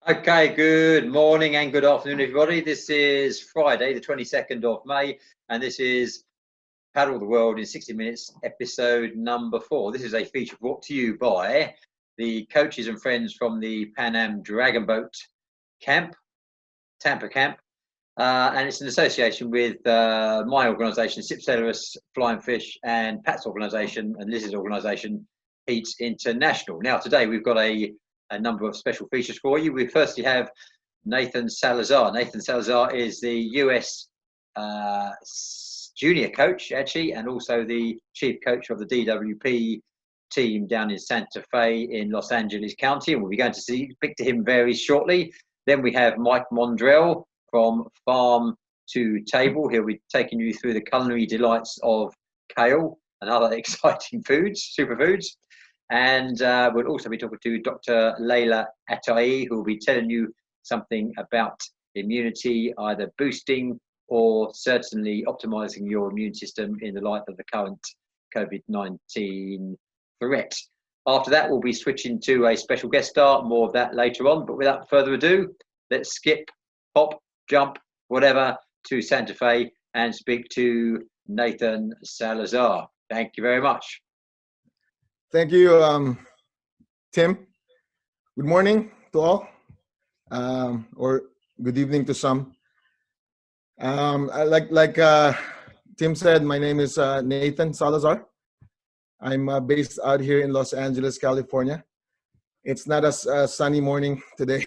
Okay, good morning and good afternoon, everybody. This is Friday, the 22nd of May, and this is Paddle the World in 60 Minutes, episode number 4. This is a feature brought to you by the coaches and friends from the Pan Am Dragon Boat Camp, Tampa Camp, and it's an association with my organisation, Celeris Flying Fish, and Pat's organisation and Liz's organisation, Pete's International. Now, today we've got a number of special features for you. We firstly have Nathan Salazar. Nathan Salazar is the US junior coach, actually, and also the chief coach of the DWP team down in Santa Fe in Los Angeles County, and we'll be going to speak to him very shortly. Then we have Mike Mondrall from Farm to Table. He'll be taking you through the culinary delights of kale and other exciting foods, superfoods. And we'll also be talking to Dr. Leila Ataei, who will be telling you something about immunity, either boosting or certainly optimizing your immune system in the light of the current COVID-19 threat. After that, we'll be switching to a special guest star, more of that later on. But without further ado, let's skip, hop, jump, whatever, to Santa Fe and speak to Nathan Salazar. Thank you very much. Thank you, Tim. Good morning to all, or good evening to some. Like Tim said, my name is Nathan Salazar. I'm based out here in Los Angeles, California. It's not a sunny morning today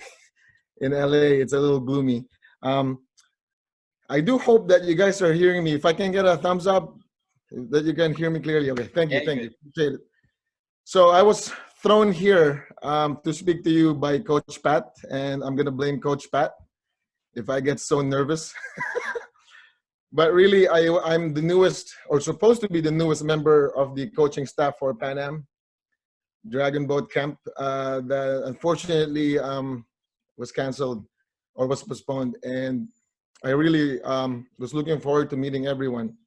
in LA. It's a little gloomy. I do hope that you guys are hearing me. If I can get a thumbs up, that you can hear me clearly. Okay, thank you, thank you. Appreciate it. So I was thrown here to speak to you by Coach Pat, and I'm going to blame Coach Pat if I get so nervous. But really, I'm the newest, or supposed to be the newest member of the coaching staff for Pan Am Dragon Boat Camp that unfortunately was canceled or was postponed. And I really was looking forward to meeting everyone.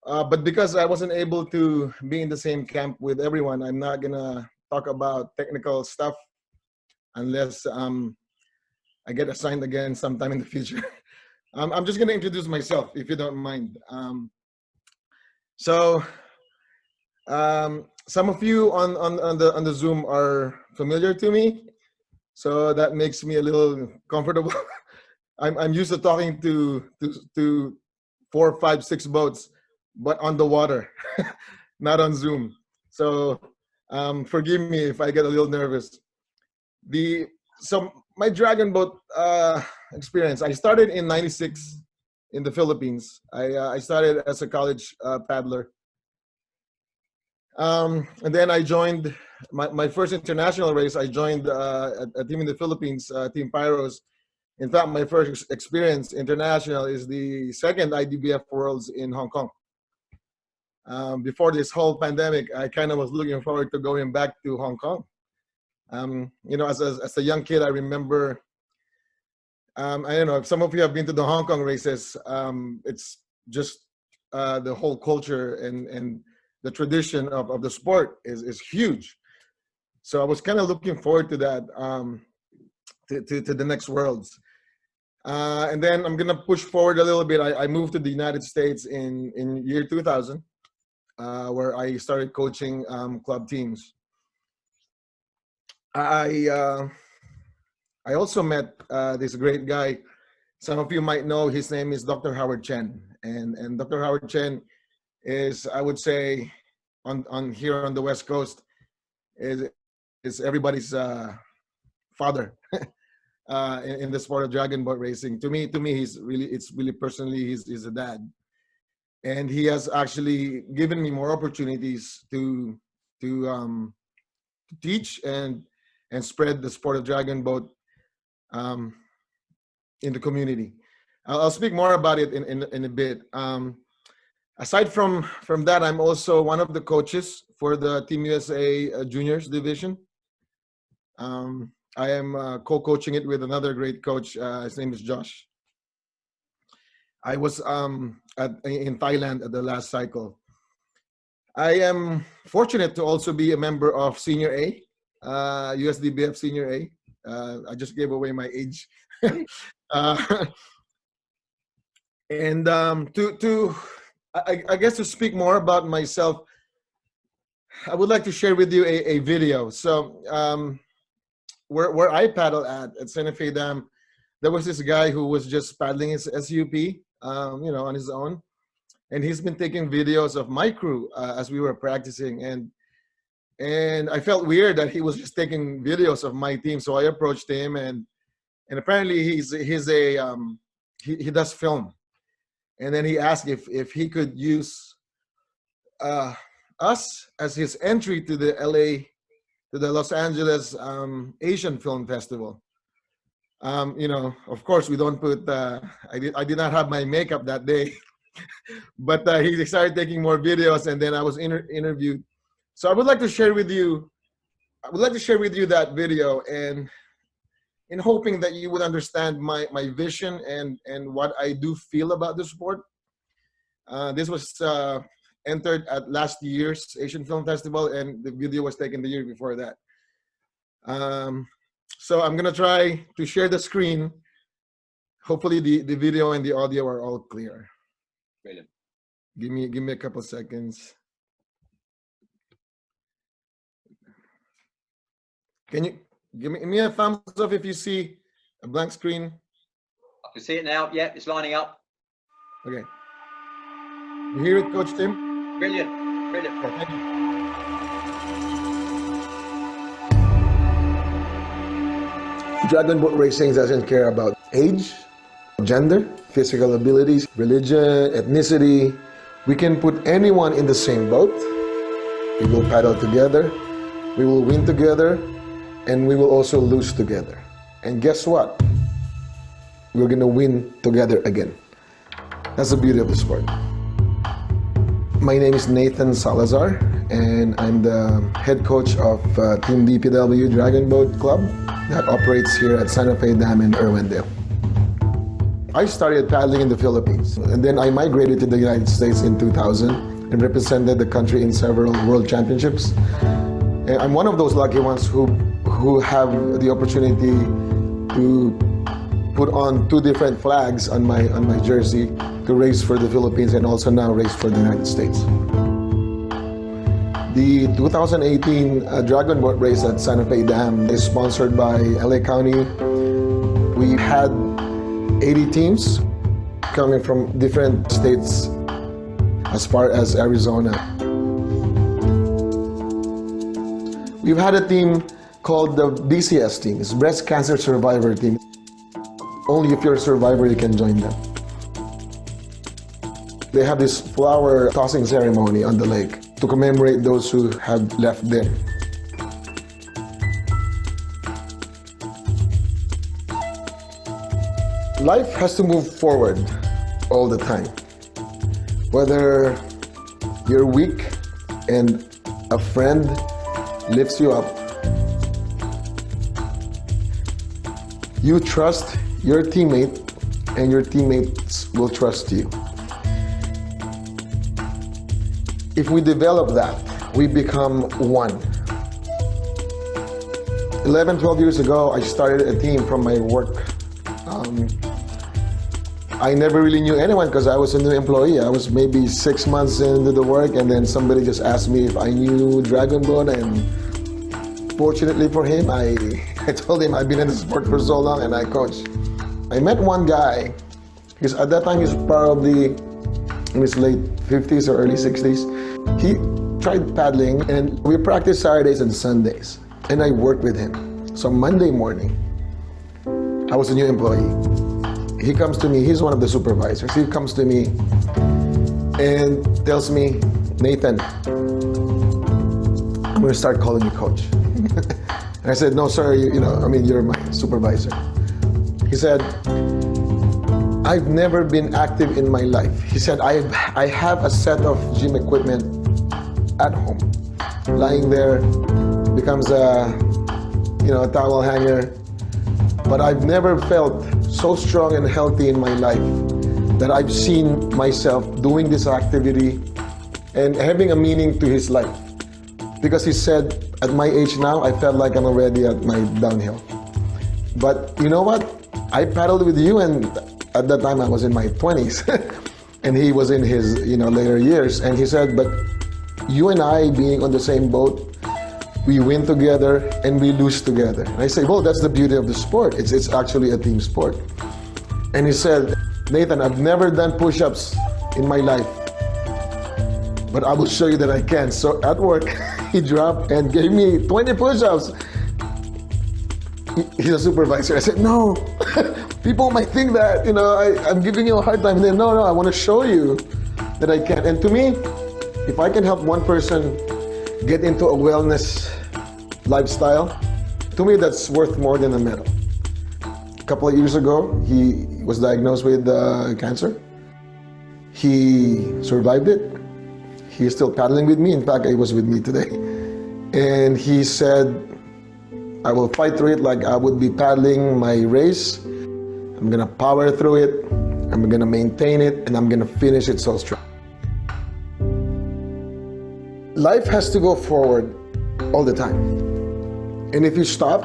But because I wasn't able to be in the same camp with everyone, I'm not gonna talk about technical stuff unless I get assigned again sometime in the future. I'm just gonna introduce myself, if you don't mind. Some of you on the Zoom are familiar to me, so that makes me a little comfortable. I'm used to talking to 4, 5, 6 boats, but on the water, not on Zoom. So forgive me if I get a little nervous. So my dragon boat experience, I started in '96 in the Philippines. I started as a college paddler. And then I joined my first international race. I joined a team in the Philippines, Team Pyros. In fact, my first experience international is the second IDBF Worlds in Hong Kong. Before this whole pandemic, I kind of was looking forward to going back to Hong Kong. You know, as a young kid, I remember, I don't know if some of you have been to the Hong Kong races. It's just the whole culture and the tradition of the sport is huge. So I was kind of looking forward to that, to the next Worlds. And then I'm gonna push forward a little bit. I moved to the United States in year 2000. Where I started coaching club teams. I also met this great guy. Some of you might know his name is Dr. Howard Chen, and Dr. Howard Chen is, I would say, on here on the West Coast, is everybody's father in the sport of dragon boat racing. To me, it's really personally, he's a dad. And he has actually given me more opportunities to teach and spread the sport of dragon boat in the community. I'll speak more about it in a bit. Aside from that, I'm also one of the coaches for the Team USA Juniors division. I am co-coaching it with another great coach. His name is Josh. I was in Thailand at the last cycle. I am fortunate to also be a member of Senior A, USDBF Senior A, I just gave away my age. uh, and I guess to speak more about myself, I would like to share with you a video. So where I paddle at Santa Fe Dam, there was this guy who was just paddling his SUP, on his own. And he's been taking videos of my crew as we were practicing. And I felt weird that he was just taking videos of my team. So I approached him, and apparently he does film. And then he asked if he could use us as his entry to the Los Angeles Asian Film Festival. Of course, we don't put, I did not have my makeup that day, but he started taking more videos, and then I was interviewed. So I would like to share with you that video, and in hoping that you would understand my vision and what I do feel about the sport. This was entered at last year's Asian Film Festival, and the video was taken the year before that. So I'm gonna try to share the screen. Hopefully the video and the audio are all clear. Brilliant. Give me a couple seconds. Can you give me a thumbs up if you see a blank screen? I can see it now. Yeah, it's lining up. Okay. You hear it, Coach Tim? Brilliant. Brilliant. Okay, thank you. Dragon boat racing doesn't care about age, gender, physical abilities, religion, ethnicity. We can put anyone in the same boat. We will paddle together. We will win together. And we will also lose together. And guess what? We're going to win together again. That's the beauty of the sport. My name is Nathan Salazar, and I'm the head coach of Team DPW Dragon Boat Club that operates here at Santa Fe Dam in Irwindale. I started paddling in the Philippines, and then I migrated to the United States in 2000 and represented the country in several world championships. And I'm one of those lucky ones who have the opportunity to put on 2 different flags on my jersey to race for the Philippines and also now race for the United States. The 2018 Dragon Boat race at Santa Fe Dam is sponsored by LA County. We had 80 teams coming from different states as far as Arizona. We've had a team called the BCS team, it's Breast Cancer Survivor Team. Only if you're a survivor you can join them. They have this flower tossing ceremony on the lake to commemorate those who have left there. Life has to move forward all the time. Whether you're weak and a friend lifts you up, you trust your teammate and your teammates will trust you. If we develop that, we become one. 11, 12 years ago, I started a team from my work. I never really knew anyone because I was a new employee. I was maybe 6 months into the work, and then somebody just asked me if I knew Dragon Boat, and fortunately for him, I told him I've been in the sport for so long and I coach. I met one guy, because at that time he's probably in his late 50s or early 60s. He tried paddling, and we practiced Saturdays and Sundays, and I worked with him. So Monday morning, I was a new employee. He comes to me, he's one of the supervisors. He comes to me and tells me, Nathan, I'm gonna start calling you coach. And I said, no, sir, you're my supervisor. He said, I've never been active in my life. He said, I have a set of gym equipment at home. Lying there, becomes a towel hanger. But I've never felt so strong and healthy in my life that I've seen myself doing this activity and having a meaning to his life. Because he said, at my age now, I felt like I'm already at my downhill. But you know what? I paddled with you, and at that time I was in my 20s, and he was in his later years. And he said, but you and I being on the same boat, we win together and we lose together. And I say, well, that's the beauty of the sport. It's actually a team sport. And he said, Nathan, I've never done push-ups in my life, but I will show you that I can. So at work, he dropped and gave me 20 push-ups. He's a supervisor. I said, no, people might think that, I'm giving you a hard time. And then, no, I want to show you that I can. And to me, if I can help one person get into a wellness lifestyle, to me, that's worth more than a medal. A couple of years ago, he was diagnosed with cancer. He survived it. He's still paddling with me. In fact, he was with me today. And he said, I will fight through it like I would be paddling my race. I'm gonna power through it. I'm gonna maintain it, and I'm gonna finish it so strong. Life has to go forward all the time. And if you stop,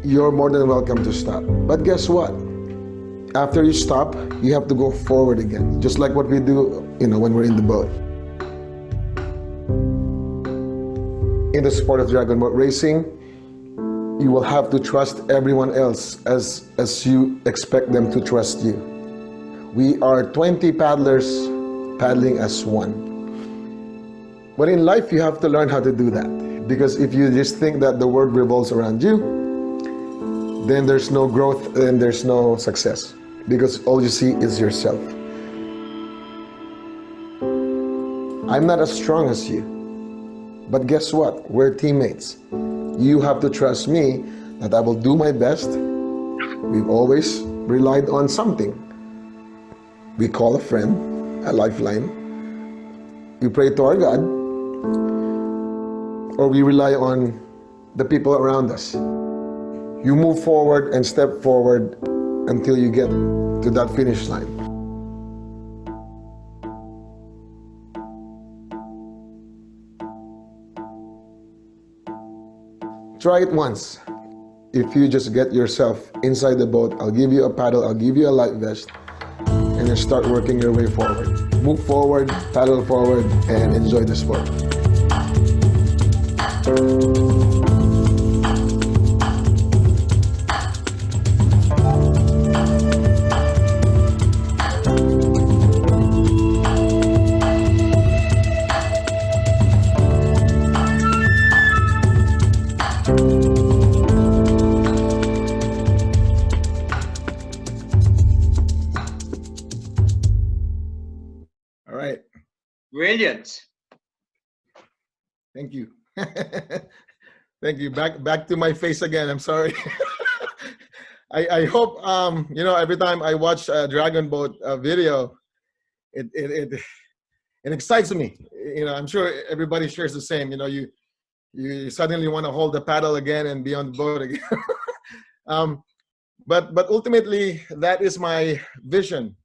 you're more than welcome to stop. But guess what? After you stop, you have to go forward again, just like what we do, when we're in the boat. In the sport of dragon boat racing, you will have to trust everyone else as you expect them to trust you. We are 20 paddlers paddling as one. But in life, you have to learn how to do that. Because if you just think that the world revolves around you, then there's no growth and there's no success. Because all you see is yourself. I'm not as strong as you. But guess what? We're teammates. You have to trust me that I will do my best. We've always relied on something. We call a friend, a lifeline. We pray to our God, or we rely on the people around us. You move forward and step forward until you get to that finish line. Try it once. If you just get yourself inside the boat, I'll give you a paddle, I'll give you a life vest, and then start working your way forward. Move forward, paddle forward, and enjoy the sport. Brilliant. Thank you. Thank you. Back to my face again. I'm sorry. I hope every time I watch a Dragon Boat video, it excites me. I'm sure everybody shares the same. You suddenly want to hold the paddle again and be on the boat again. But ultimately, that is my vision,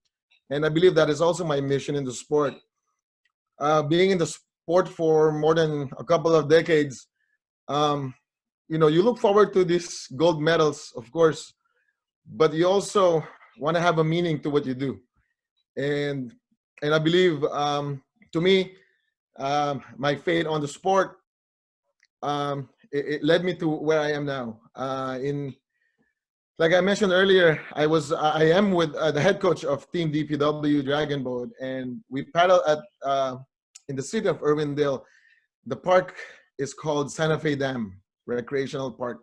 and I believe that is also my mission in the sport. Being in the sport for more than a couple of decades, you look forward to these gold medals, of course, but you also want to have a meaning to what you do. And I believe, to me, my fate on the sport, it led me to where I am now. Like I mentioned earlier, I am with the head coach of Team DPW Dragon Boat, and we paddle at in the city of Irwindale. The park is called Santa Fe Dam Recreational Park.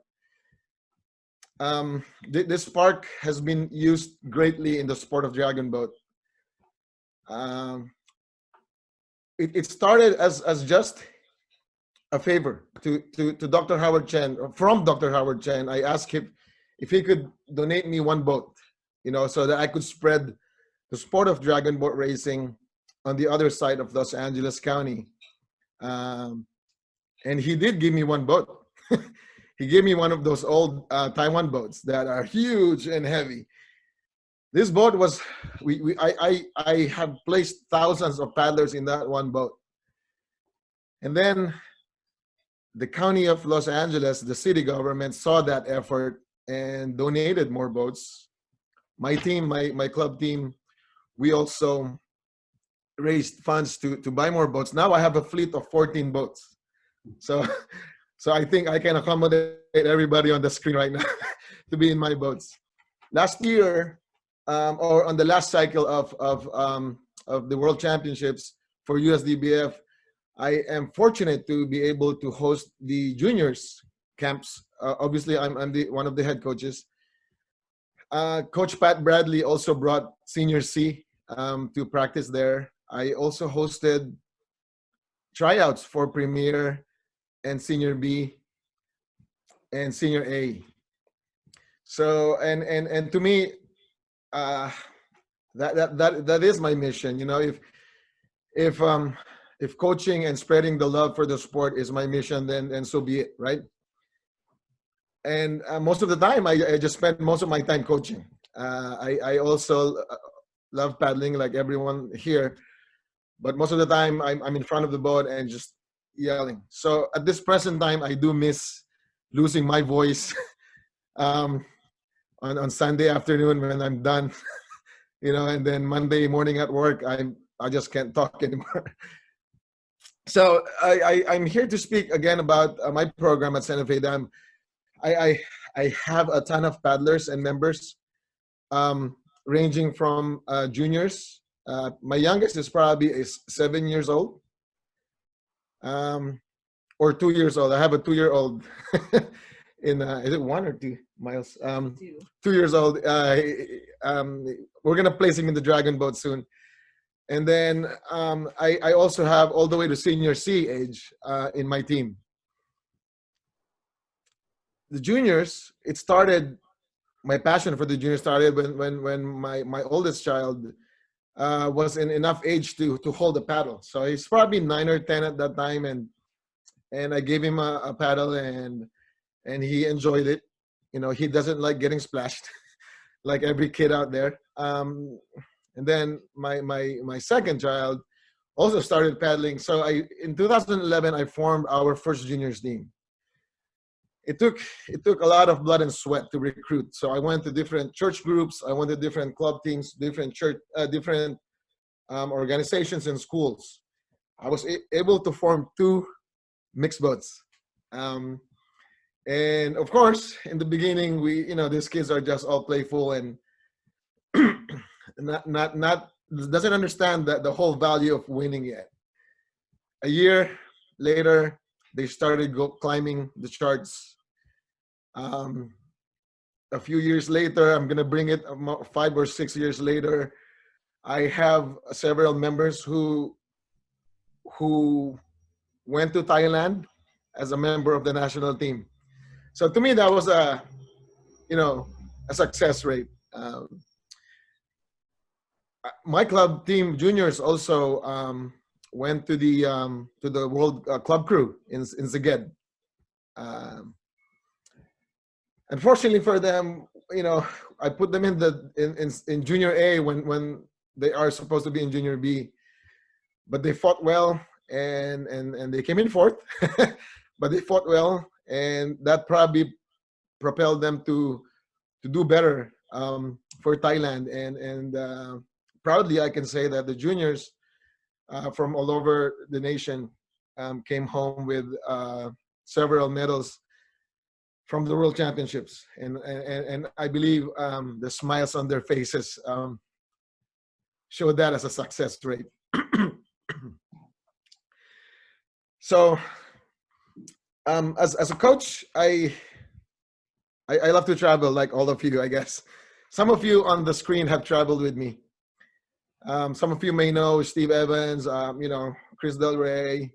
This park has been used greatly in the sport of dragon boat. It started as just a favor to Dr. Howard Chen. From Dr. Howard Chen, I asked him if he could donate me one boat, so that I could spread the sport of dragon boat racing on the other side of Los Angeles County. And he did give me one boat. He gave me one of those old Taiwan boats that are huge and heavy. This boat was, I have placed thousands of paddlers in that one boat. And then the county of Los Angeles, the city government, saw that effort and donated more boats. My team, my club team, we also raised funds to buy more boats. Now I have a fleet of 14 boats. So so I think I can accommodate everybody on the screen right now to be in my boats. Last year, or on the last cycle of the World Championships for USDBF, I am fortunate to be able to host the juniors camps. Obviously, I'm one of the head coaches. Coach Pat Bradley also brought Senior C to practice there. I also hosted tryouts for Premier and Senior B and Senior A. So and to me, uh, that is my mission. You know, if if coaching and spreading the love for the sport is my mission, then so be it, right? And most of the time, I just spend most of my time coaching. I also love paddling like everyone here, but most of the time I'm in front of the boat and just yelling. So at this present time, I do miss losing my voice on Sunday afternoon when I'm done, you know, and then Monday morning at work, I just can't talk anymore. So I'm here to speak again about my program at Santa Fe Dam. I have a ton of paddlers and members, ranging from juniors. My youngest is probably 7 years old, or 2 years old. I have a 2-year-old in is it 1 or 2 miles? 2 years old. We're gonna place him in the dragon boat soon. And then I also have all the way to Senior C age in my team. The juniors, it started, my passion for the juniors started when my oldest child was in enough age to hold a paddle. So he's probably 9 or 10 at that time, and I gave him a paddle, and he enjoyed it. You know, he doesn't like getting splashed like every kid out there. And then my second child also started paddling. So in 2011 I formed our first juniors team. It took a lot of blood and sweat to recruit. So I went to different church groups, I went to different club teams, different church, different organizations and schools. I was able to form 2 mixed boats. And of course, in the beginning, these kids are just all playful and not doesn't understand the whole value of winning yet. A year later, they started climbing the charts. A few years later, I'm gonna bring it 5 or 6 years later. I have several members who went to Thailand as a member of the national team. So to me, that was a success rate. My club team juniors also went to the World Club Crew in Szeged. Unfortunately for them, I put them in junior A when they are supposed to be in junior B, but they fought well and they came in fourth, but they fought well, and that probably propelled them to do better for Thailand. And proudly I can say that the juniors from all over the nation came home with several medals from the World Championships, and I believe the smiles on their faces showed that as a success rate. So as a coach, I love to travel like all of you, I guess. Some of you on the screen have traveled with me. Some of you may know Steve Evans, Chris Del Rey,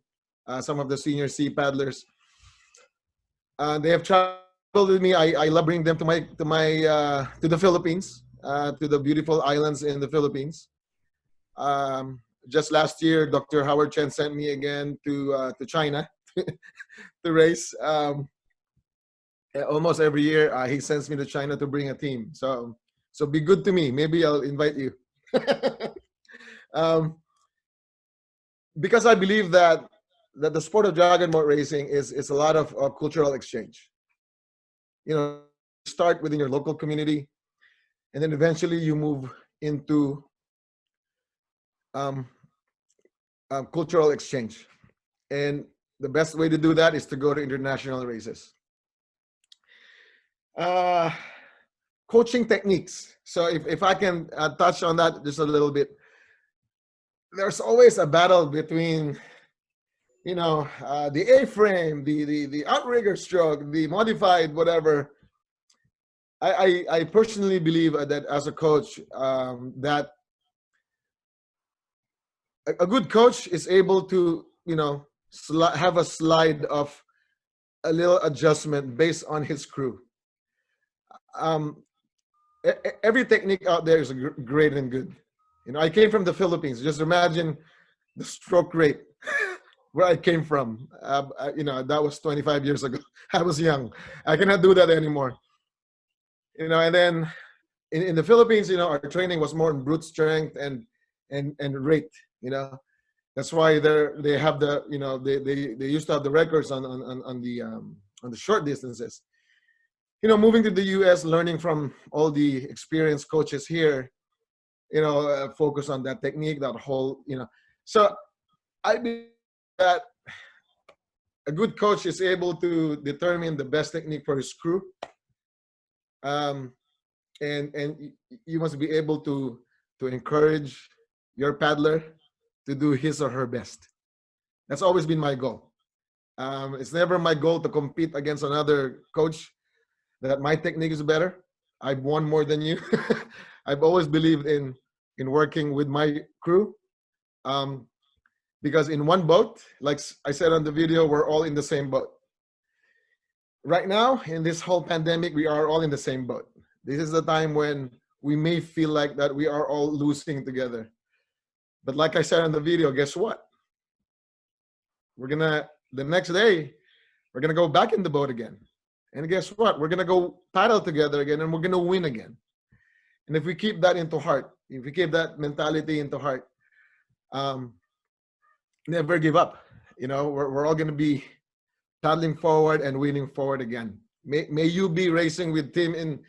some of the Senior C paddlers. They have traveled with me. I love bringing them to the Philippines, to the beautiful islands in the Philippines. Just last year, Dr. Howard Chen sent me again to China to race. Almost every year, he sends me to China to bring a team. So be good to me. Maybe I'll invite you. Because I believe that the sport of dragon boat racing is a lot of cultural exchange. start within your local community, and then eventually you move into cultural exchange. And the best way to do that is to go to international races. Coaching techniques. So if I can touch on that just a little bit, there's always a battle between, the A-frame, the outrigger stroke, the modified, whatever. I personally believe that as a coach, that a good coach is able to, have a slide of a little adjustment based on his crew. Every technique out there is great and good. I came from the Philippines. Just imagine the stroke rate where I came from. That was 25 years ago. I was young. I cannot do that anymore. And then in the Philippines, our training was more in brute strength and rate. That's why they have the they used to have the records on the short distances. Moving to the U.S., learning from all the experienced coaches here, focus on that technique, that whole, So I believe that a good coach is able to determine the best technique for his crew. And you must be able to encourage your paddler to do his or her best. That's always been my goal. It's never my goal to compete against another coach that my technique is better. I've won more than you. I've always believed in working with my crew, because in one boat, like I said on the video, we're all in the same boat. Right now, in this whole pandemic, we are all in the same boat. This is the time when we may feel like that we are all losing together. But like I said on the video, guess what? The next day, we're gonna go back in the boat again. And guess what? We're gonna go paddle together again, and we're gonna win again. And if we keep that into heart, if we keep that mentality into heart, never give up. We're all gonna be paddling forward and winning forward again. May you be racing with Tim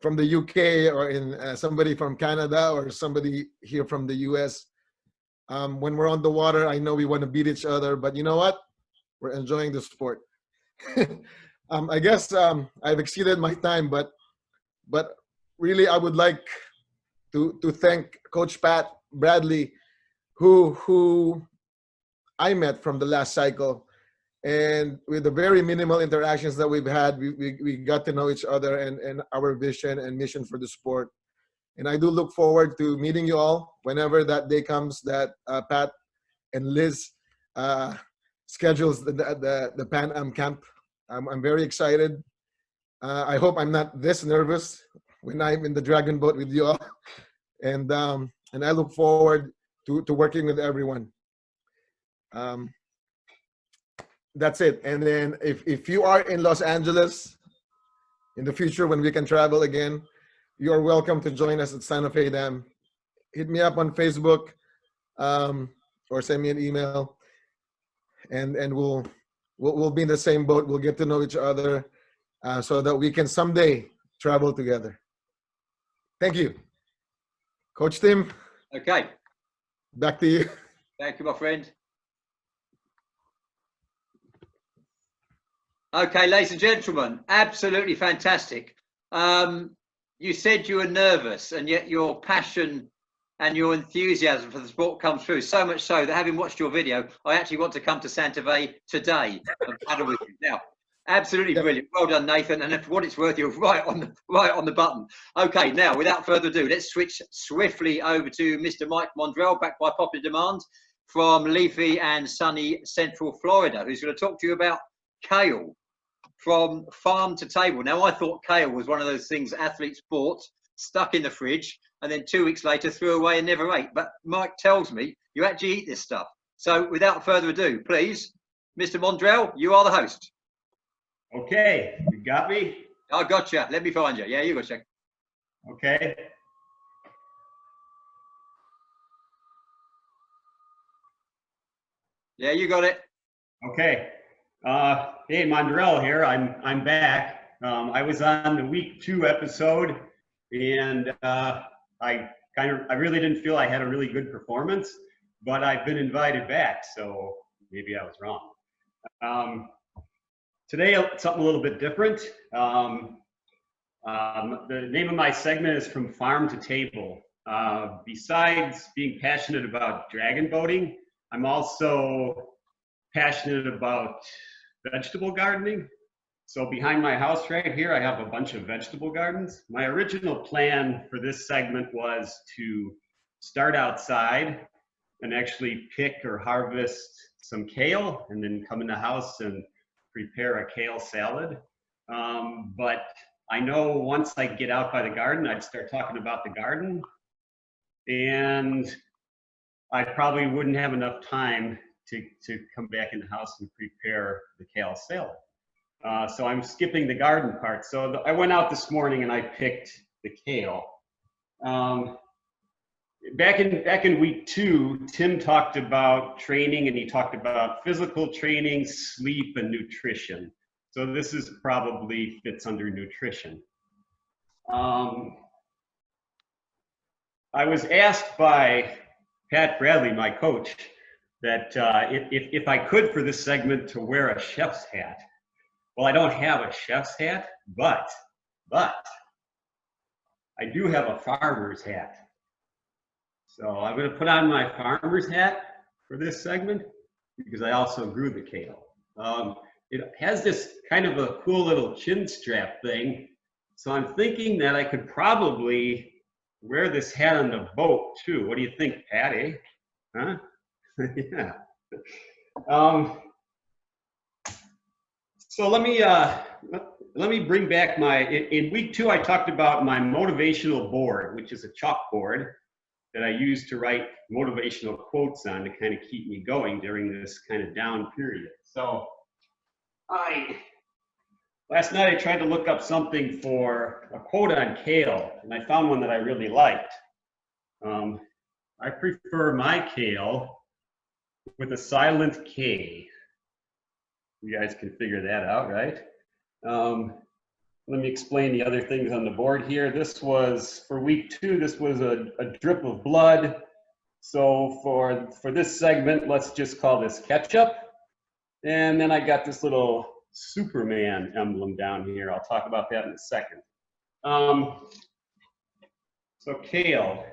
from the UK, or in somebody from Canada, or somebody here from the US. When we're on the water, I know we want to beat each other, but you know what? We're enjoying the sport. I guess I've exceeded my time, but really I would like to thank Coach Pat Bradley, who I met from the last cycle. And with the very minimal interactions that we've had, we got to know each other and our vision and mission for the sport. And I do look forward to meeting you all whenever that day comes that Pat and Liz schedules the Pan Am camp. I'm very excited. I hope I'm not this nervous when I'm in the dragon boat with you all. And I look forward to working with everyone. That's it. And then if you are in Los Angeles in the future, when we can travel again, you are welcome to join us at Santa Fe Dam. Hit me up on Facebook, or send me an email, and we'll be in the same boat. We'll get to know each other, so that we can someday travel together. Thank you, Coach Tim. Okay. Back to you. Thank you, my friend. Okay, ladies and gentlemen, absolutely fantastic. You said you were nervous, and yet your passion and your enthusiasm for the sport comes through, so much so that, having watched your video, I actually want to come to Santa Fe today and paddle with you. Now, absolutely brilliant. Well done, Nathan. And for what it's worth, you're right on the button. Okay, now, without further ado, let's switch swiftly over to Mr. Mike Mondrall, back by popular demand, from leafy and sunny Central Florida, who's going to talk to you about kale. From farm to table. Now, I thought kale was one of those things athletes bought, stuck in the fridge, and then 2 weeks later threw away and never ate. But Mike tells me you actually eat this stuff. So without further ado, please, Mr. Mondrall, you are the host. Okay, you got me? I got you. Let me find you. Yeah, you got you. Okay. Yeah, you got it. Okay. Hey, Mondrall here. I'm back. I was on the week 2 episode, and I really didn't feel I had a really good performance, but I've been invited back, so maybe I was wrong. Today, something a little bit different. The name of my segment is From Farm to Table. Besides being passionate about dragon boating, I'm also passionate about vegetable gardening. So behind my house right here, I have a bunch of vegetable gardens. My original plan for this segment was to start outside and actually pick or harvest some kale and then come in the house and prepare a kale salad. But I know once I get out by the garden, I'd start talking about the garden, and I probably wouldn't have enough time to come back in the house and prepare the kale salad. So I'm skipping the garden part. So I went out this morning and I picked the kale. Back in week 2, Tim talked about training, and he talked about physical training, sleep, and nutrition. So this is probably fits under nutrition. I was asked by Pat Bradley, my coach, that if I could for this segment to wear a chef's hat. Well, I don't have a chef's hat, but I do have a farmer's hat. So I'm going to put on my farmer's hat for this segment because I also grew the kale. It has this kind of a cool little chin strap thing. So I'm thinking that I could probably wear this hat on the boat too. What do you think, Patty? Huh? Yeah. So let me bring back in week 2, I talked about my motivational board, which is a chalkboard that I use to write motivational quotes on to kind of keep me going during this kind of down period. So last night I tried to look up something for a quote on kale, and I found one that I really liked. I prefer my kale with a silent K. You guys can figure that out, right? Let me explain the other things on the board here. This was, for week 2, this was a drip of blood. So for this segment, let's just call this ketchup. And then I got this little Superman emblem down here. I'll talk about that in a second. So kale.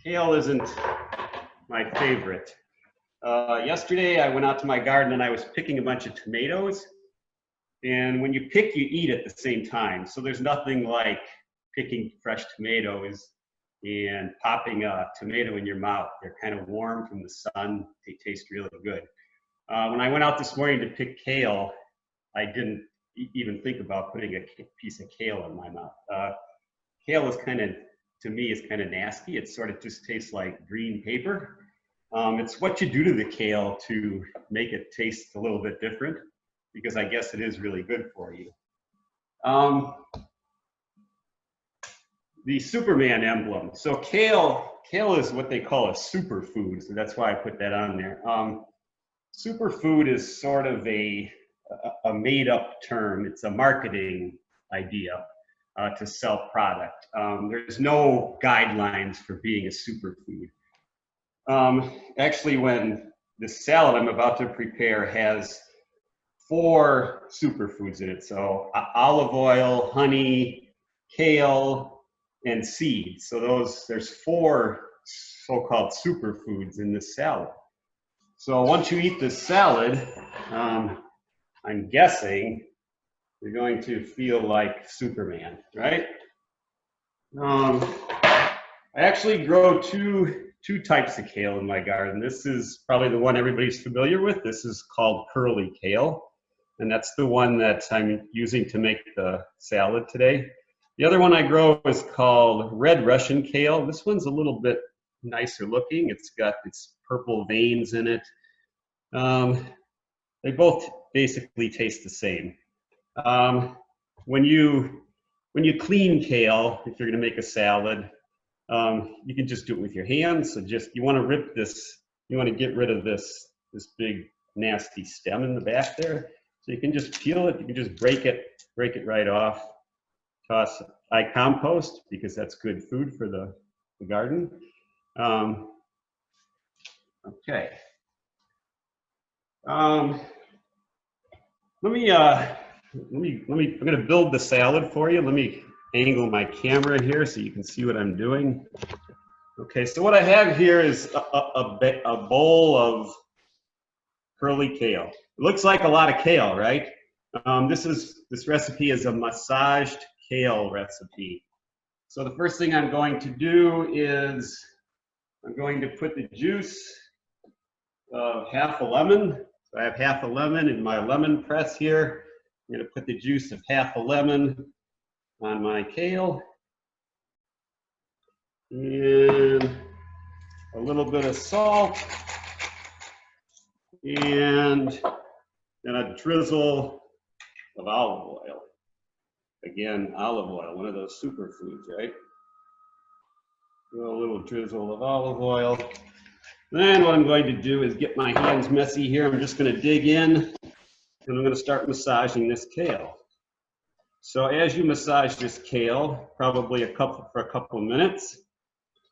Kale isn't my favorite. Yesterday I went out to my garden and I was picking a bunch of tomatoes. And when you pick, you eat at the same time. So there's nothing like picking fresh tomatoes and popping a tomato in your mouth. They're kind of warm from the sun. They taste really good. When I went out this morning to pick kale, I didn't even think about putting a piece of kale in my mouth. Kale is kind of, to me, is kind of nasty. It sort of just tastes like green paper. It's what you do to the kale to make it taste a little bit different, because I guess it is really good for you. The Superman emblem. So kale is what they call a superfood, so that's why I put that on there. Superfood is sort of a made-up term. It's a marketing idea to sell product. There's no guidelines for being a superfood. Actually, when the salad I'm about to prepare has 4 superfoods in it. So olive oil, honey, kale, and seeds. So there's 4 so-called superfoods in this salad. So once you eat this salad, I'm guessing you're going to feel like Superman, right? I actually grow two types of kale in my garden. This is probably the one everybody's familiar with. This is called curly kale, and that's the one that I'm using to make the salad today. The other one I grow is called red Russian kale. This one's a little bit nicer looking. It's got its purple veins in it. They both basically taste the same. When you clean kale, if you're going to make a salad, you can just do it with your hands. So you want to rip this, you want to get rid of this big nasty stem in the back there. So you can just peel it, you can just break it right off. Toss, I compost because that's good food for the garden. Okay. I'm gonna build the salad for you. Let me angle my camera here so you can see what I'm doing. Okay, so what I have here is a bowl of curly kale. It looks like a lot of kale, right? This recipe is a massaged kale recipe. So the first thing I'm going to do is I'm going to put the juice of half a lemon. So I have half a lemon in my lemon press here. I'm going to put the juice of half a lemon on my kale. And a little bit of salt. And then a drizzle of olive oil. Again, olive oil, one of those superfoods, right? A little drizzle of olive oil. Then what I'm going to do is get my hands messy here. I'm just going to dig in and I'm going to start massaging this kale. So as you massage this kale, probably for a couple of minutes,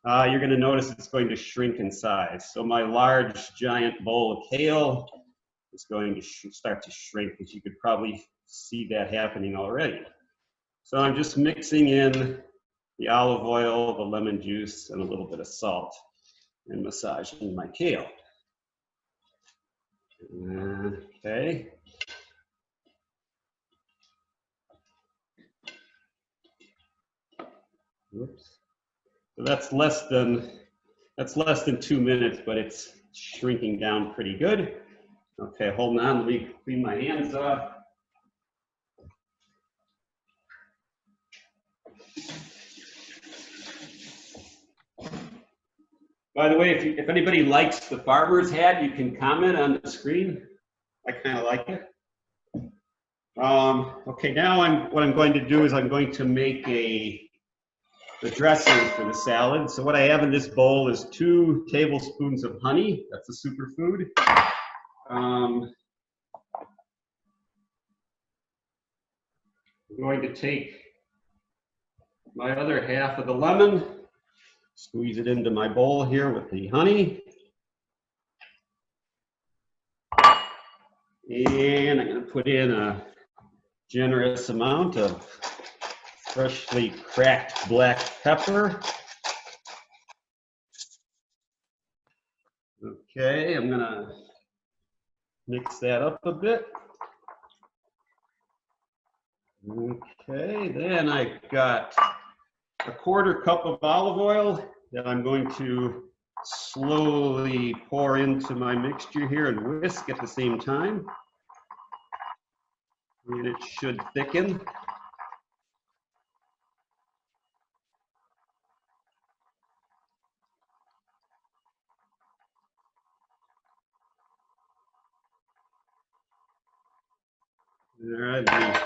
you're going to notice it's going to shrink in size. So my large, giant bowl of kale is going to start to shrink, as you could probably see that happening already. So I'm just mixing in the olive oil, the lemon juice, and a little bit of salt, and massaging my kale. Okay. Oops. So that's less than 2 minutes, but it's shrinking down pretty good. Okay, hold on, let me clean my hands off. By the way, if anybody likes the farmer's hat, you can comment on the screen. I kind of like it. Okay, now what I'm going to do is I'm going to make the dressing for the salad. So what I have in this bowl is 2 tablespoons of honey. That's a superfood. I'm going to take my other half of the lemon, squeeze it into my bowl here with the honey. And I'm going to put in a generous amount of freshly cracked black pepper. Okay, I'm going to mix that up a bit. Okay, then I've got a 1/4 cup of olive oil that I'm going to slowly pour into my mixture here and whisk at the same time. And it should thicken. All right,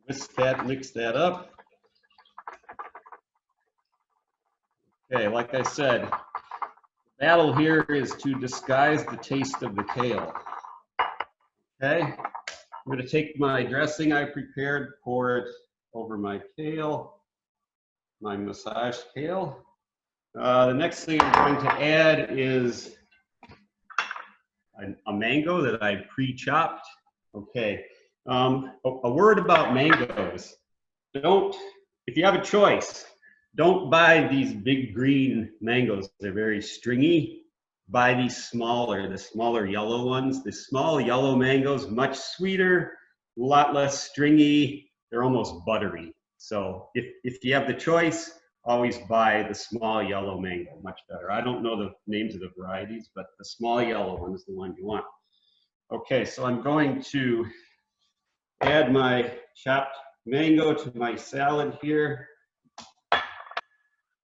whisk that, mix that up. Okay, like I said, the battle here is to disguise the taste of the kale. Okay, I'm going to take my dressing I prepared, pour it over my kale, my massaged kale. The next thing I'm going to add is a mango that I pre-chopped. Okay, a word about mangoes. If you have a choice, don't buy these big green mangoes. They're very stringy. Buy the smaller yellow ones. The small yellow mangoes, much sweeter, a lot less stringy. They're almost buttery. So if you have the choice, always buy the small yellow mango, much better. I don't know the names of the varieties, but the small yellow one is the one you want. Okay, so I'm going to add my chopped mango to my salad here.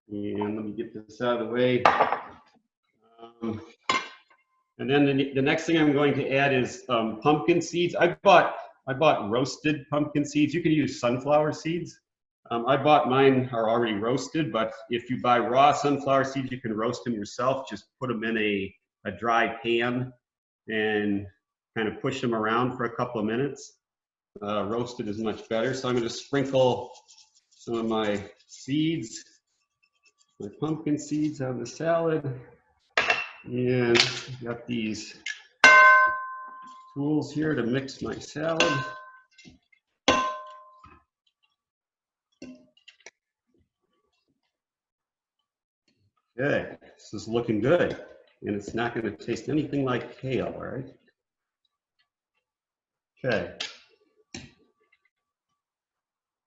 And let me get this out of the way. And then the next thing I'm going to add is pumpkin seeds. I bought roasted pumpkin seeds. You can use sunflower seeds. I bought mine are already roasted, but if you buy raw sunflower seeds, you can roast them yourself. Just put them in a dry pan and kind of push them around for a couple of minutes. roasted is much better. So I'm going to sprinkle some of my seeds, my pumpkin seeds on the salad. And I've got these tools here to mix my salad. Okay, this is looking good. And it's not going to taste anything like kale, right? Okay.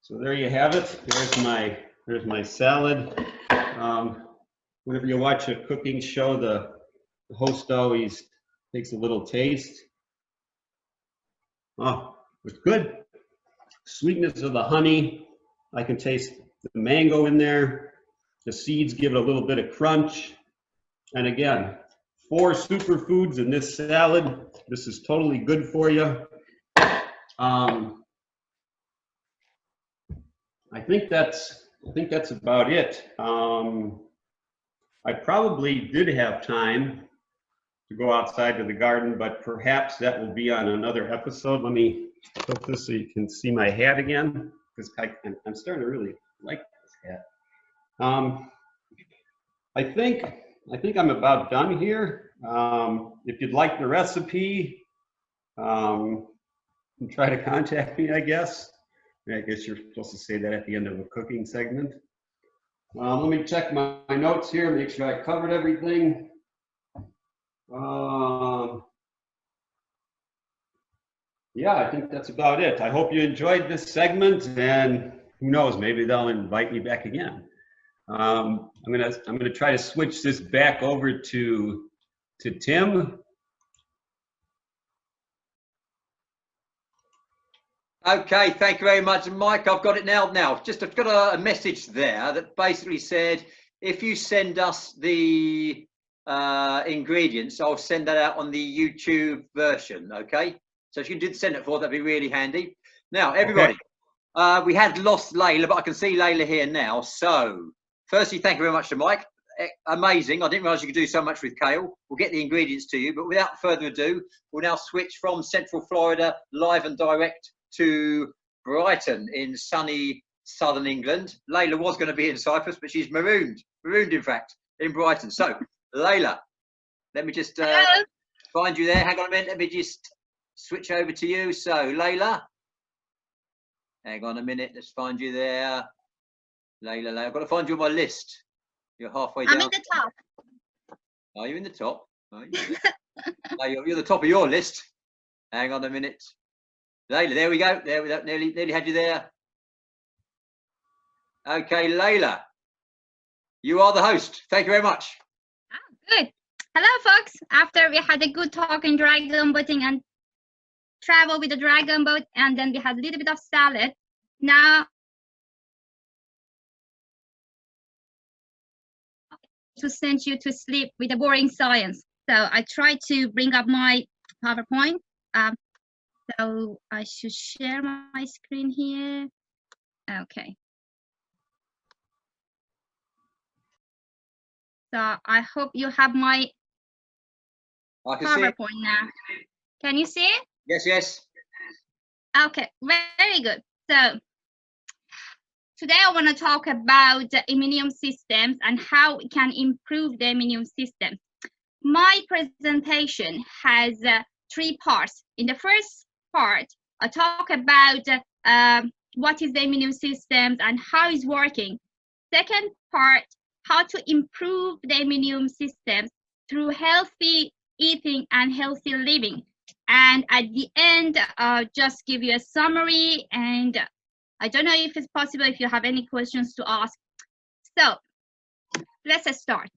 So there you have it. There's my salad. Whenever you watch a cooking show, the host always takes a little taste. Oh, it's good. Sweetness of the honey. I can taste the mango in there. The seeds give it a little bit of crunch. And again, 4 superfoods in this salad. This is totally good for you. I think that's about it. I probably did have time to go outside to the garden, but perhaps that will be on another episode. Let me tilt this so you can see my hat again, because I'm starting to really like this hat. I think I'm about done here. If you'd like the recipe, try to contact me, I guess. I guess you're supposed to say that at the end of a cooking segment. Let me check my notes here, make sure I covered everything. Yeah, I think that's about it. I hope you enjoyed this segment, and who knows, maybe they'll invite me back again. I'm gonna try to switch this back over to Tim. Okay, thank you very much, Mike. I've got it now. I've got a message there that basically said, if you send us the ingredients, I'll send that out on the YouTube version. Okay, so if you did send it for, that'd be really handy. Now, everybody, we had lost Leila, but I can see Leila here now. So, firstly, thank you very much to Mike. Amazing. I didn't realize you could do so much with kale. We'll get the ingredients to you, but without further ado, we'll now switch from Central Florida live and direct to Brighton in sunny southern England. Leila was going to be in Cyprus, but she's marooned in fact, in Brighton. So, Leila, let me just find you there. Hang on a minute. Let me just switch over to you. So, Leila, hang on a minute. Let's find you there. Leila, I've got to find you on my list. You're halfway down. I'm in the top. Are you in the top? Are you? No, you're the top of your list. Hang on a minute. Leila, there we go. There we go. Nearly had you there. Okay, Leila, you are the host. Thank you very much. Good. Hello, folks. After we had a good talk in dragon boating and travel with the dragon boat, and then we had a little bit of salad. Now, to send you to sleep with the boring science. So I tried to bring up my PowerPoint. So I should share my screen here. Okay. So I hope you have my PowerPoint now. Can you see it? Yes. Okay, very good. So today I want to talk about the immune systems and how we can improve the immune system. My presentation has 3 parts. In the first part, I talk about what is the immune systems and how it's working. Second part, how to improve the immune system through healthy eating and healthy living. And at the end, just give you a summary, and I don't know if it's possible if you have any questions to ask. So let's start.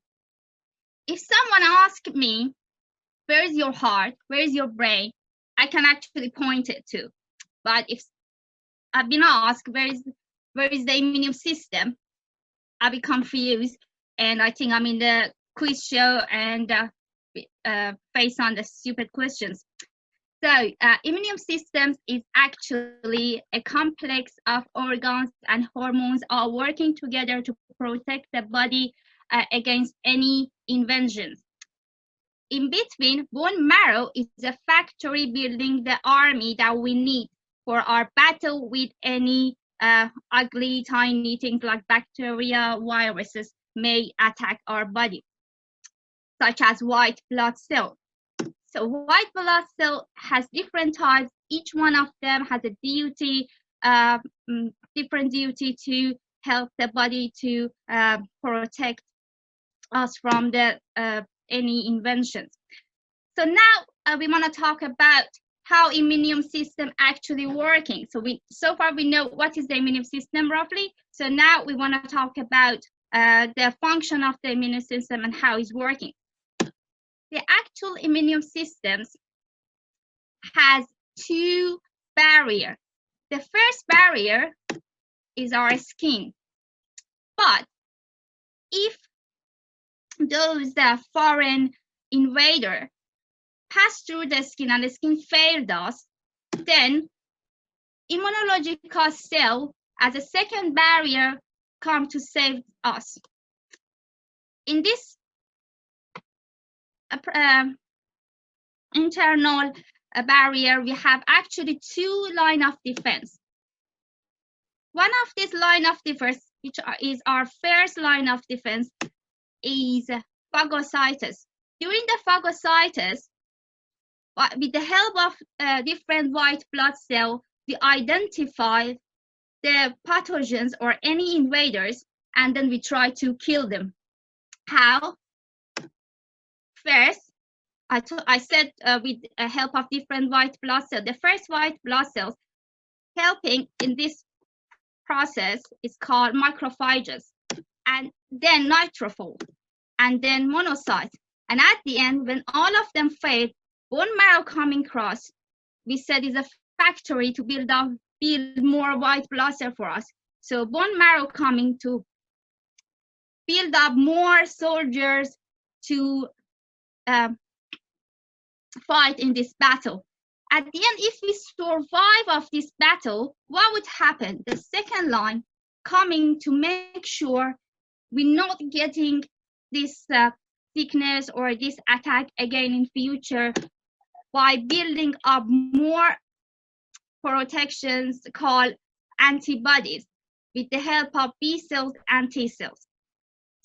If someone asks me, where is your heart? Where is your brain? I can actually point it to. But if I've been asked, where is the immune system? I'll be confused, and I think I'm in the quiz show and face on the stupid questions. So immune systems is actually a complex of organs and hormones all working together to protect the body against any invasions. In between, bone marrow is a factory building the army that we need for our battle with any ugly tiny things like bacteria, viruses may attack our body, such as white blood cell. So white blood cell has different types. Each one of them has a duty, different duty to help the body to protect us from the any inventions. So now we want to talk about how immune system actually working. So far we know what is the immune system roughly. So now we want to talk about the function of the immune system and how it's working. The actual immune systems has two barriers. The first barrier is our skin. But if those foreign invader pass through the skin and the skin failed us, then immunological cell as a second barrier come to save us. In this internal barrier, we have actually two lines of defense. One of this line of defense, which is our first line of defense, is phagocytus. During the phagocytus, with the help of different white blood cells, we identify the pathogens or any invaders, and then we try to kill them. How? First, I said with the help of different white blood cells. The first white blood cells helping in this process is called macrophages, and then neutrophil, and then monocytes. And at the end, when all of them fail, bone marrow coming across, we said is a factory to build more white blood cells for us. So bone marrow coming to build up more soldiers to fight in this battle. At the end, if we survive of this battle, what would happen? The second line coming to make sure we're not getting this sickness or this attack again in future by building up more protections called antibodies with the help of B cells and T cells.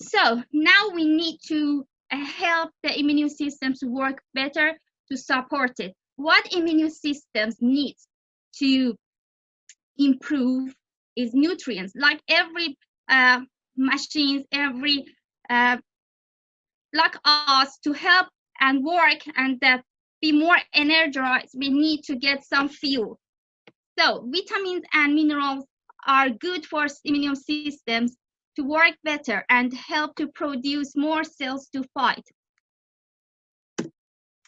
So now we need to help the immune systems work better to support it. What immune systems needs to improve is nutrients. Like every machines, every like us to help and work and be more energized, we need to get some fuel. So vitamins and minerals are good for immune systems to work better and help to produce more cells to fight.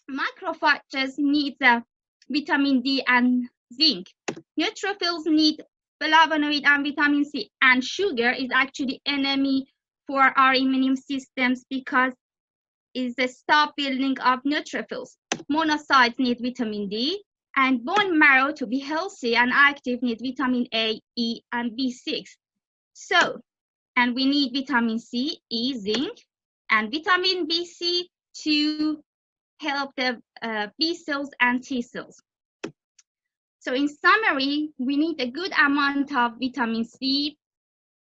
Macrophages need vitamin D and zinc. Neutrophils need flavonoid and vitamin C. And sugar is actually enemy for our immune systems because it's a stop building of neutrophils. Monocytes need vitamin D, and bone marrow to be healthy and active need vitamin A, E, and B6. So, and we need vitamin C, E, zinc, and vitamin B6 to help the B cells and T cells. So in summary, we need a good amount of vitamin C,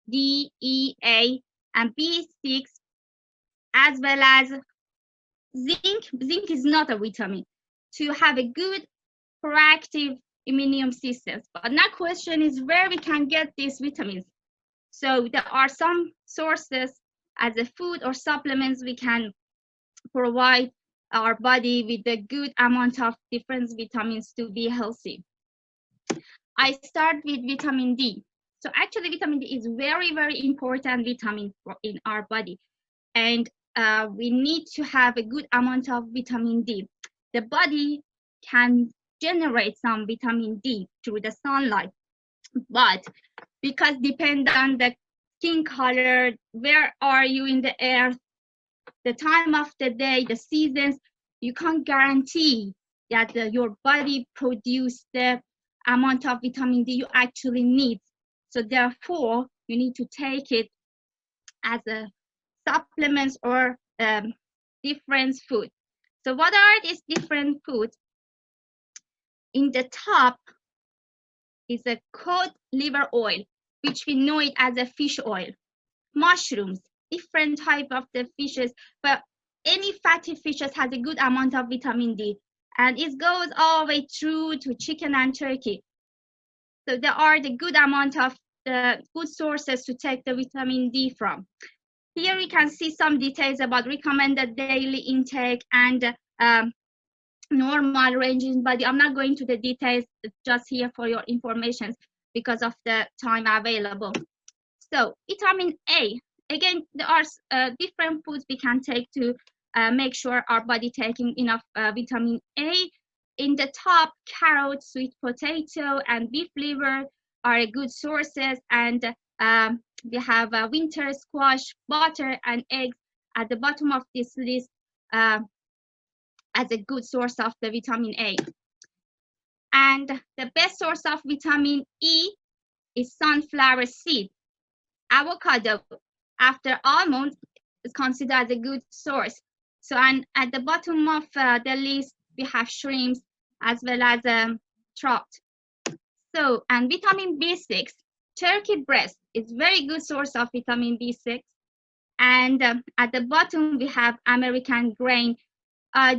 D, E, A, and B6, as well as zinc. Zinc is not a vitamin, to have a good proactive immune system. But now question is where we can get these vitamins. So there are some sources as a food or supplements we can provide our body with a good amount of different vitamins to be healthy. I start with vitamin D. So actually vitamin D is very, very important vitamin in our body. And we need to have a good amount of vitamin D. The body can generate some vitamin D through the sunlight, but because depend on the skin color, where are you in the earth, the time of the day, the seasons, you can't guarantee that your body produce the amount of vitamin D you actually need. So therefore, you need to take it as a supplements or different food. So what are these different foods? In the top, is a cod liver oil, which we know it as a fish oil. Mushrooms, different type of the fishes, but any fatty fishes has a good amount of vitamin D, and it goes all the way through to chicken and turkey. So there are the good amount of the good sources to take the vitamin D from. Here we can see some details about recommended daily intake and normal range in body. I'm not going to the details, just here for your information because of the time available. So vitamin A, again, there are different foods we can take to make sure our body taking enough vitamin A. In the top, carrot, sweet potato, and beef liver are good sources, and we have winter squash, butter, and eggs at the bottom of this list as a good source of the vitamin A. And the best source of vitamin E is sunflower seed. Avocado, after almonds, is considered as a good source. So, and at the bottom of the list, we have shrimps as well as trout. So, and vitamin B6, turkey breast is very good source of vitamin B6. And at the bottom, we have American grain,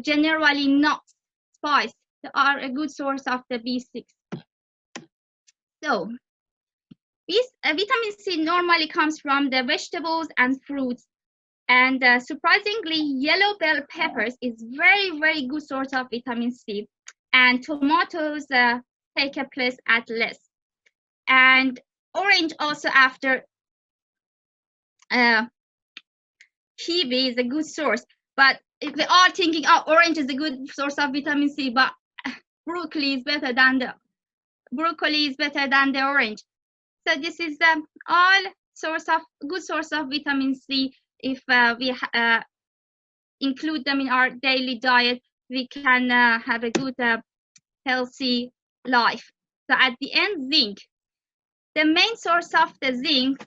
generally nuts, spice. They are a good source of the B6. So, vitamin C normally comes from the vegetables and fruits. And surprisingly, yellow bell peppers is very, very good source of vitamin C. And tomatoes take a place at less. And orange also after kiwi is a good source. But if we are thinking, oh, orange is a good source of vitamin C, but broccoli is better than the orange. So this is all good source of vitamin C. If we include them in our daily diet, we can have a good, healthy life. So at the end, zinc. The main source of the zinc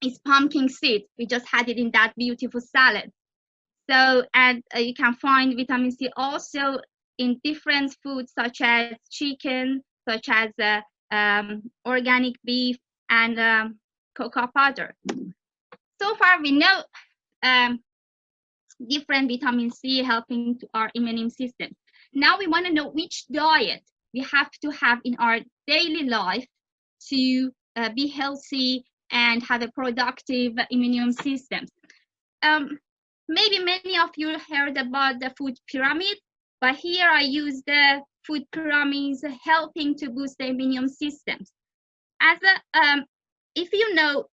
is pumpkin seed. We just had it in that beautiful salad. So, and you can find vitamin C also in different foods such as chicken, such as organic beef, and cocoa powder. So far, we know different vitamin C helping to our immune system. Now we want to know which diet we have to have in our daily life to be healthy and have a productive immune system. Maybe many of you heard about the food pyramid, but here I use the food pyramids helping to boost the immune systems. As if you know,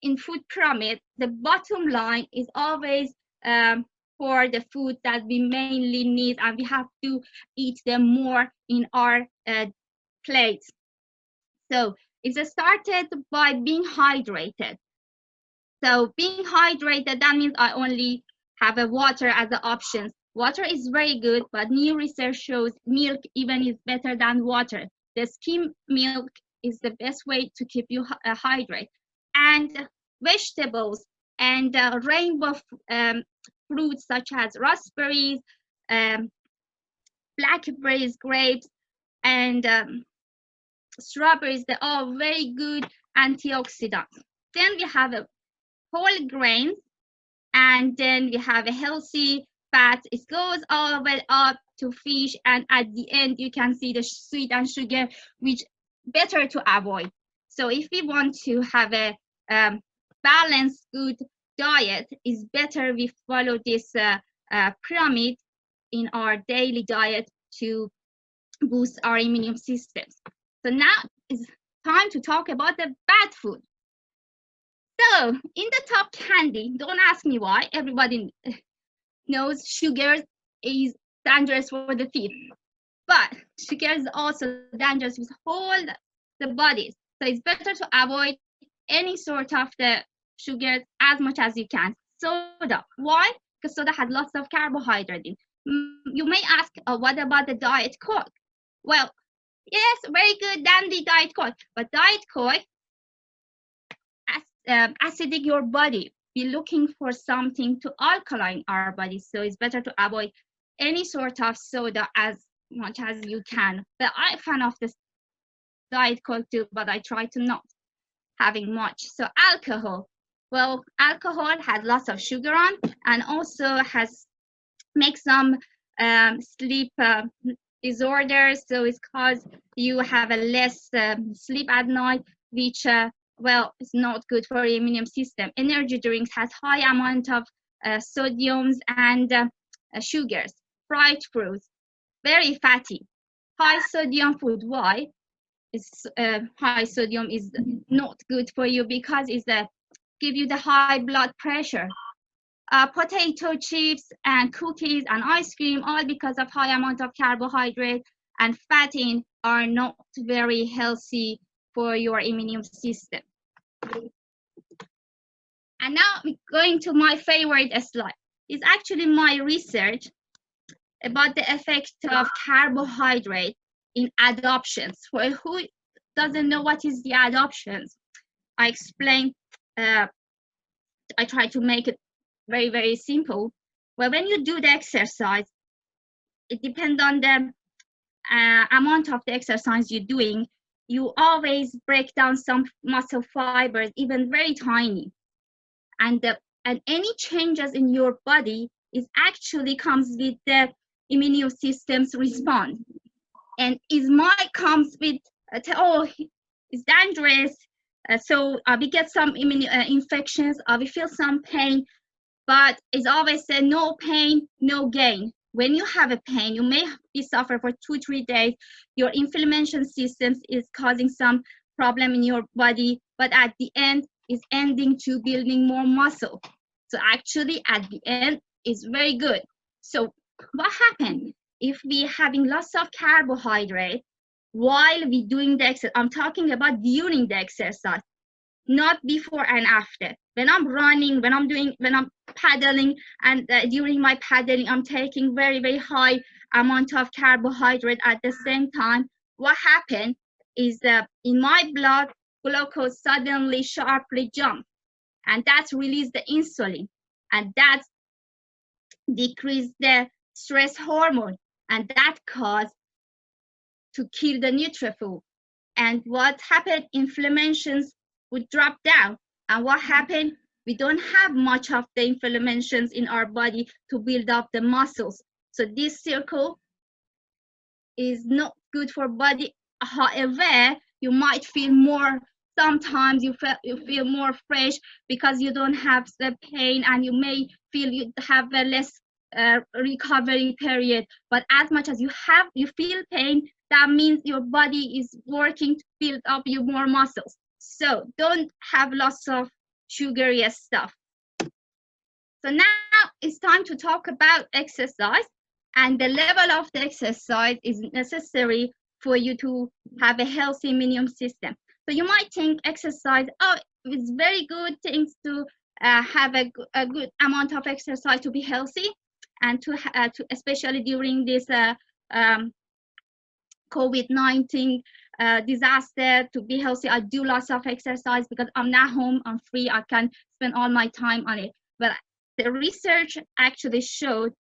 in food pyramid, the bottom line is always for the food that we mainly need, and we have to eat them more in our plates. So it started by being hydrated. So being hydrated, that means I only have a water as an option. Water is very good, but new research shows milk even is better than water. The skim milk is the best way to keep you hydrated. And vegetables and rainbow fruits such as raspberries, blackberries, grapes, and strawberries, they are very good antioxidants. Then we have a whole grains, and then we have a healthy fat. It goes all the way up to fish, and at the end you can see the sweet and sugar, which better to avoid. So if we want to have a balanced good diet, is better we follow this pyramid in our daily diet to boost our immune systems. So now it's time to talk about the bad food. So in the top, candy. Don't ask me why. Everybody knows sugar is dangerous for the teeth, but sugar is also dangerous with all the bodies. So it's better to avoid any sort of the sugar as much as you can. Soda. Why? Because soda has lots of carbohydrate in. You may ask, what about the Diet Coke? Well, yes, very good, dandy Diet Coke, but Diet Coke acidic your body. Be looking for something to alkaline our body, so it's better to avoid any sort of soda as much as you can. But I'm a fan of this Diet Coke too, but I try to not having much. So alcohol. Well, alcohol has lots of sugar on, and also has makes some sleep disorders. So it's cause you have a less sleep at night, which well, it's not good for your immune system. Energy drinks has high amount of sodiums and sugars. Fried fruits, very fatty. High sodium food. Why? It's high sodium is not good for you because it's give you the high blood pressure. Potato chips and cookies and ice cream, all because of high amount of carbohydrate and fat in, are not very healthy for your immune system. And now we're going to my favorite slide. It's actually my research about the effect of carbohydrate in adoptions. For who doesn't know what is the adoptions, I explain, I try to make it very, very simple. Well, when you do the exercise, it depends on the amount of the exercise you're doing. You always break down some muscle fibers, even very tiny. And any changes in your body is actually comes with the immune system's response. And it might comes with, oh, it's dangerous. So we get some infections, we feel some pain, but it's always said no pain, no gain. When you have a pain, you may be suffer for 2-3 days. Your inflammation system is causing some problem in your body, but at the end is ending to building more muscle. So actually at the end is very good. So what happened if we having lots of carbohydrate while we doing the exercise? I'm talking about during the exercise, not before and after. When I'm running, when I'm paddling, and during my paddling, I'm taking very, very high amount of carbohydrate at the same time. What happened is that in my blood, glucose suddenly sharply jump, and that's release the insulin, and that decrease the stress hormone, and that cause to kill the neutrophil. And what happened? Inflammations would drop down. And what happened? We don't have much of the inflammations in our body to build up the muscles. So this circle is not good for body. However, you might feel more, sometimes you feel more fresh because you don't have the pain, and you may feel you have a less recovery period. But as much as you feel pain, that means your body is working to build up you more muscles. So don't have lots of sugary stuff. So now it's time to talk about exercise, and the level of the exercise is necessary for you to have a healthy immune system. So you might think exercise, oh, it's very good things to have a good amount of exercise to be healthy, and to especially during this COVID-19 disaster, to be healthy. I do lots of exercise because I'm not home, I'm free, I can spend all my time on it. But the research actually showed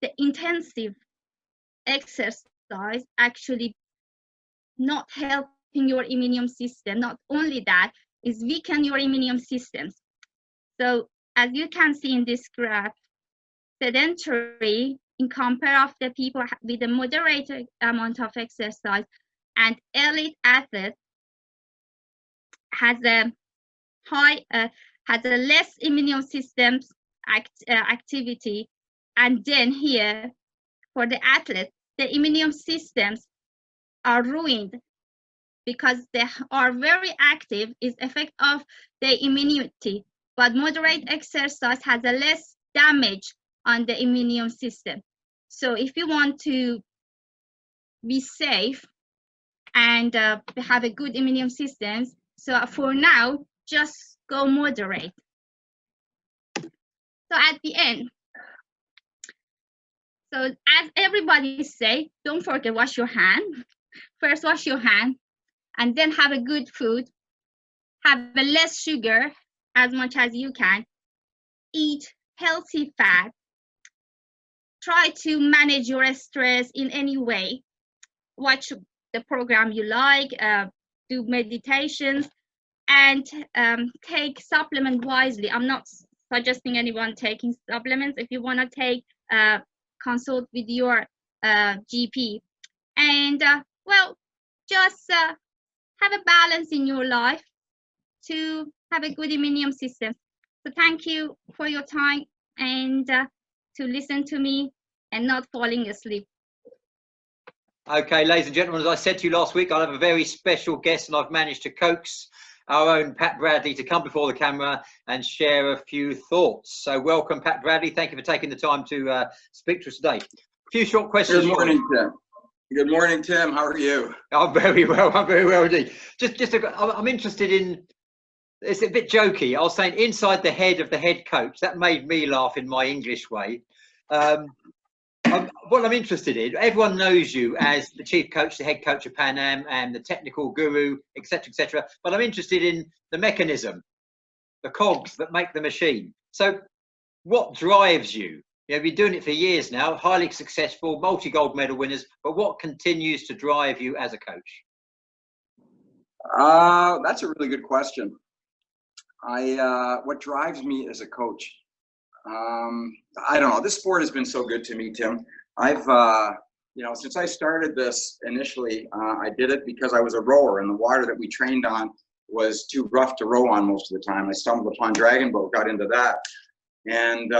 the intensive exercise actually not helping your immune system. Not only that, is weaken your immune systems. So as you can see in this graph, sedentary in compare of the people with a moderate amount of exercise, and elite athlete has a high, has a less immune systems activity. And then here for the athlete, the immune systems are ruined because they are very active, is effect of the immunity, but moderate exercise has a less damage on the immune system. So if you want to be safe and have a good immune system, so for now, just go moderate. So at the end, so as everybody say, don't forget wash your hand. First wash your hand, and then have a good food, have a less sugar as much as you can, eat healthy fat, try to manage your stress in any way, watch the program you like, do meditations, and take supplement wisely. I'm not suggesting anyone taking supplements. If you want to take, consult with your GP, and well, just have a balance in your life to have a good immune system. So thank you for your time and to listen to me and not falling asleep. Okay, ladies and gentlemen, as I said to you last week, I'll have a very special guest, and I've managed to coax our own Pat Bradley to come before the camera and share a few thoughts. So welcome, Pat Bradley. Thank you for taking the time to speak to us today. A few short questions. Good morning, Tim. Good morning, Tim. How are you? I'm very well. I'm very well indeed. I'm interested in, it's a bit jokey. I was saying inside the head of the head coach. That made me laugh in my English way. What I'm interested in, everyone knows you as the chief coach, the head coach of Pan Am, and the technical guru, etc., etc. But I'm interested in the mechanism, the cogs that make the machine. So, what drives you? You've been doing it for years now, highly successful, multi-gold medal winners. But what continues to drive you as a coach? That's a really good question. What drives me as a coach? I don't know. This sport has been so good to me, Tim. I've, since I started this initially, I did it because I was a rower, and the water that we trained on was too rough to row on most of the time. I stumbled upon dragon boat, got into that, and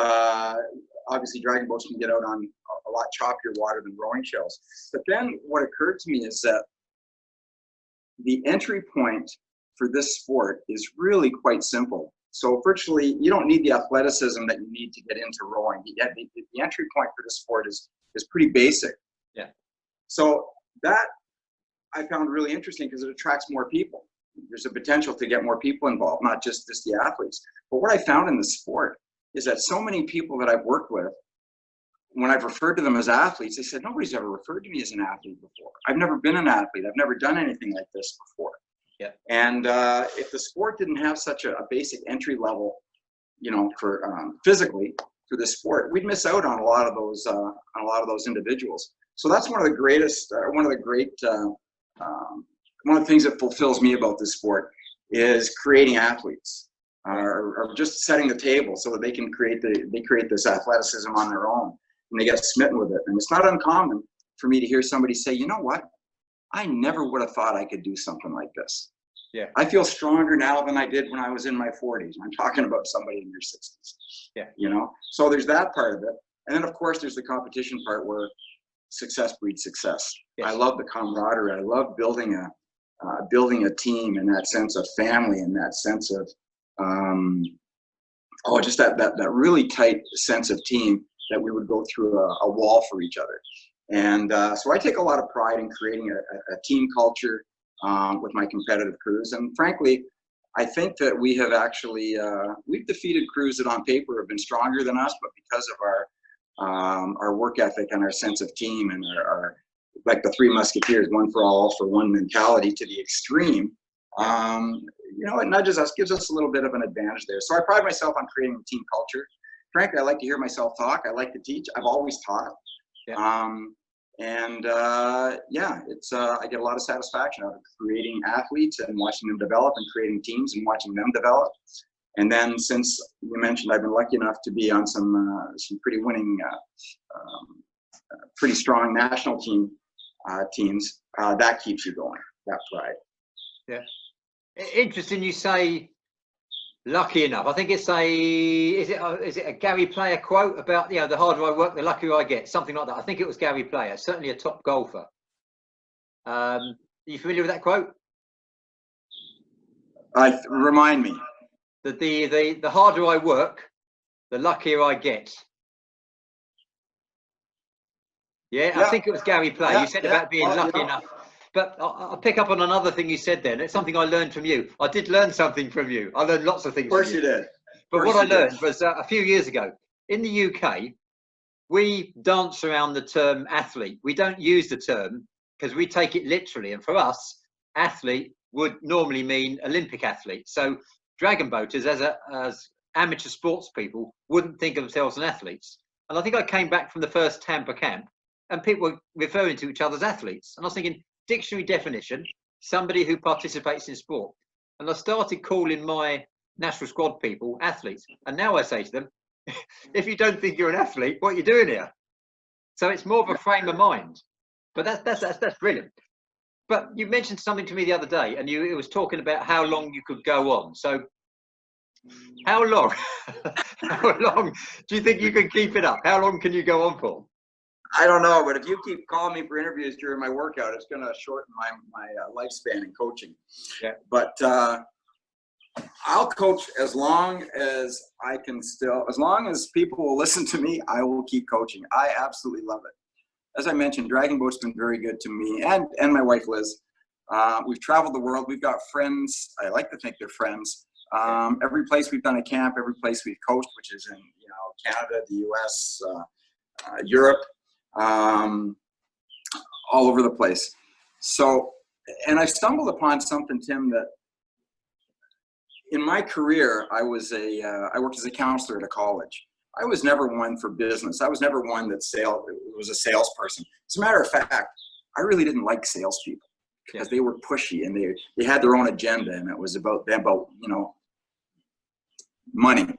obviously dragon boats can get out on a lot choppier water than rowing shells. But then what occurred to me is that the entry point for this sport is really quite simple. So virtually, you don't need the athleticism that you need to get into rowing. The entry point for this sport is pretty basic. Yeah. So that I found really interesting because it attracts more people. There's a potential to get more people involved, not just the athletes. But what I found in the sport is that so many people that I've worked with, when I've referred to them as athletes, they said, nobody's ever referred to me as an athlete before. I've never been an athlete. I've never done anything like this before. Yeah. And if the sport didn't have such a basic entry level, for physically for the sport, we'd miss out on a lot of those individuals. So that's one of the things that fulfills me about this sport is creating athletes, or just setting the table so that they can create this athleticism on their own, and they get smitten with it. And it's not uncommon for me to hear somebody say, you know what? I never would have thought I could do something like this. Yeah. I feel stronger now than I did when I was in my 40s. I'm talking about somebody in your 60s. Yeah. So there's that part of it. And then of course there's the competition part where success breeds success. Yes. I love the camaraderie. I love building a team, in that sense of family, in that sense of just that really tight sense of team that we would go through a wall for each other. And so I take a lot of pride in creating a team culture with my competitive crews. And frankly, I think that we have actually, we've defeated crews that on paper have been stronger than us, but because of our work ethic and our sense of team and our like the Three Musketeers, one for all for one mentality to the extreme, it nudges us, gives us a little bit of an advantage there. So I pride myself on creating a team culture. Frankly, I like to hear myself talk. I like to teach. I've always taught. Yeah. It's I get a lot of satisfaction out of creating athletes and watching them develop, and creating teams and watching them develop. And then, since you mentioned, I've been lucky enough to be on some pretty winning, pretty strong national teams. That keeps you going. That pride. Yeah. Interesting. You say lucky enough. I think it's is it a Gary Player quote about, the harder I work, the luckier I get, something like that. I think it was Gary Player, certainly a top golfer. Are you familiar with that quote? Remind me. That the harder I work, the luckier I get. Yeah, I think it was Gary Player. You said about being lucky enough. But I'll pick up on another thing you said then. It's something I learned from you. I did learn something from you. I learned lots of things from you. Of course you did. But what I learned was a few years ago, in the UK, we dance around the term athlete. We don't use the term because we take it literally. And for us, athlete would normally mean Olympic athlete. So dragon boaters, as amateur sports people, wouldn't think of themselves as athletes. And I think I came back from the first Tampa camp and people were referring to each other as athletes. And I was thinking, dictionary definition, somebody who participates in sport. And I started calling my national squad people athletes. And now I say to them, if you don't think you're an athlete, what are you doing here? So it's more of a frame of mind. But that's brilliant. But you mentioned something to me the other day, and it was talking about how long you could go on. So how long do you think you can keep it up? How long can you go on for? I don't know, but if you keep calling me for interviews during my workout, it's going to shorten my lifespan in coaching. Yeah. But I'll coach as long as I can as long as people will listen to me, I will keep coaching. I absolutely love it. As I mentioned, Dragon Boat's been very good to me and my wife, Liz. We've traveled the world. We've got friends. I like to think they're friends. Every place we've done a camp, every place we've coached, which is in Canada, the US, Europe, all over the place. So, and I stumbled upon something, Tim, that in my career, I worked as a counselor at a college. I was never one for business. I was never one that was a salesperson. As a matter of fact, I really didn't like salespeople because they were pushy and they had their own agenda, and it was about money.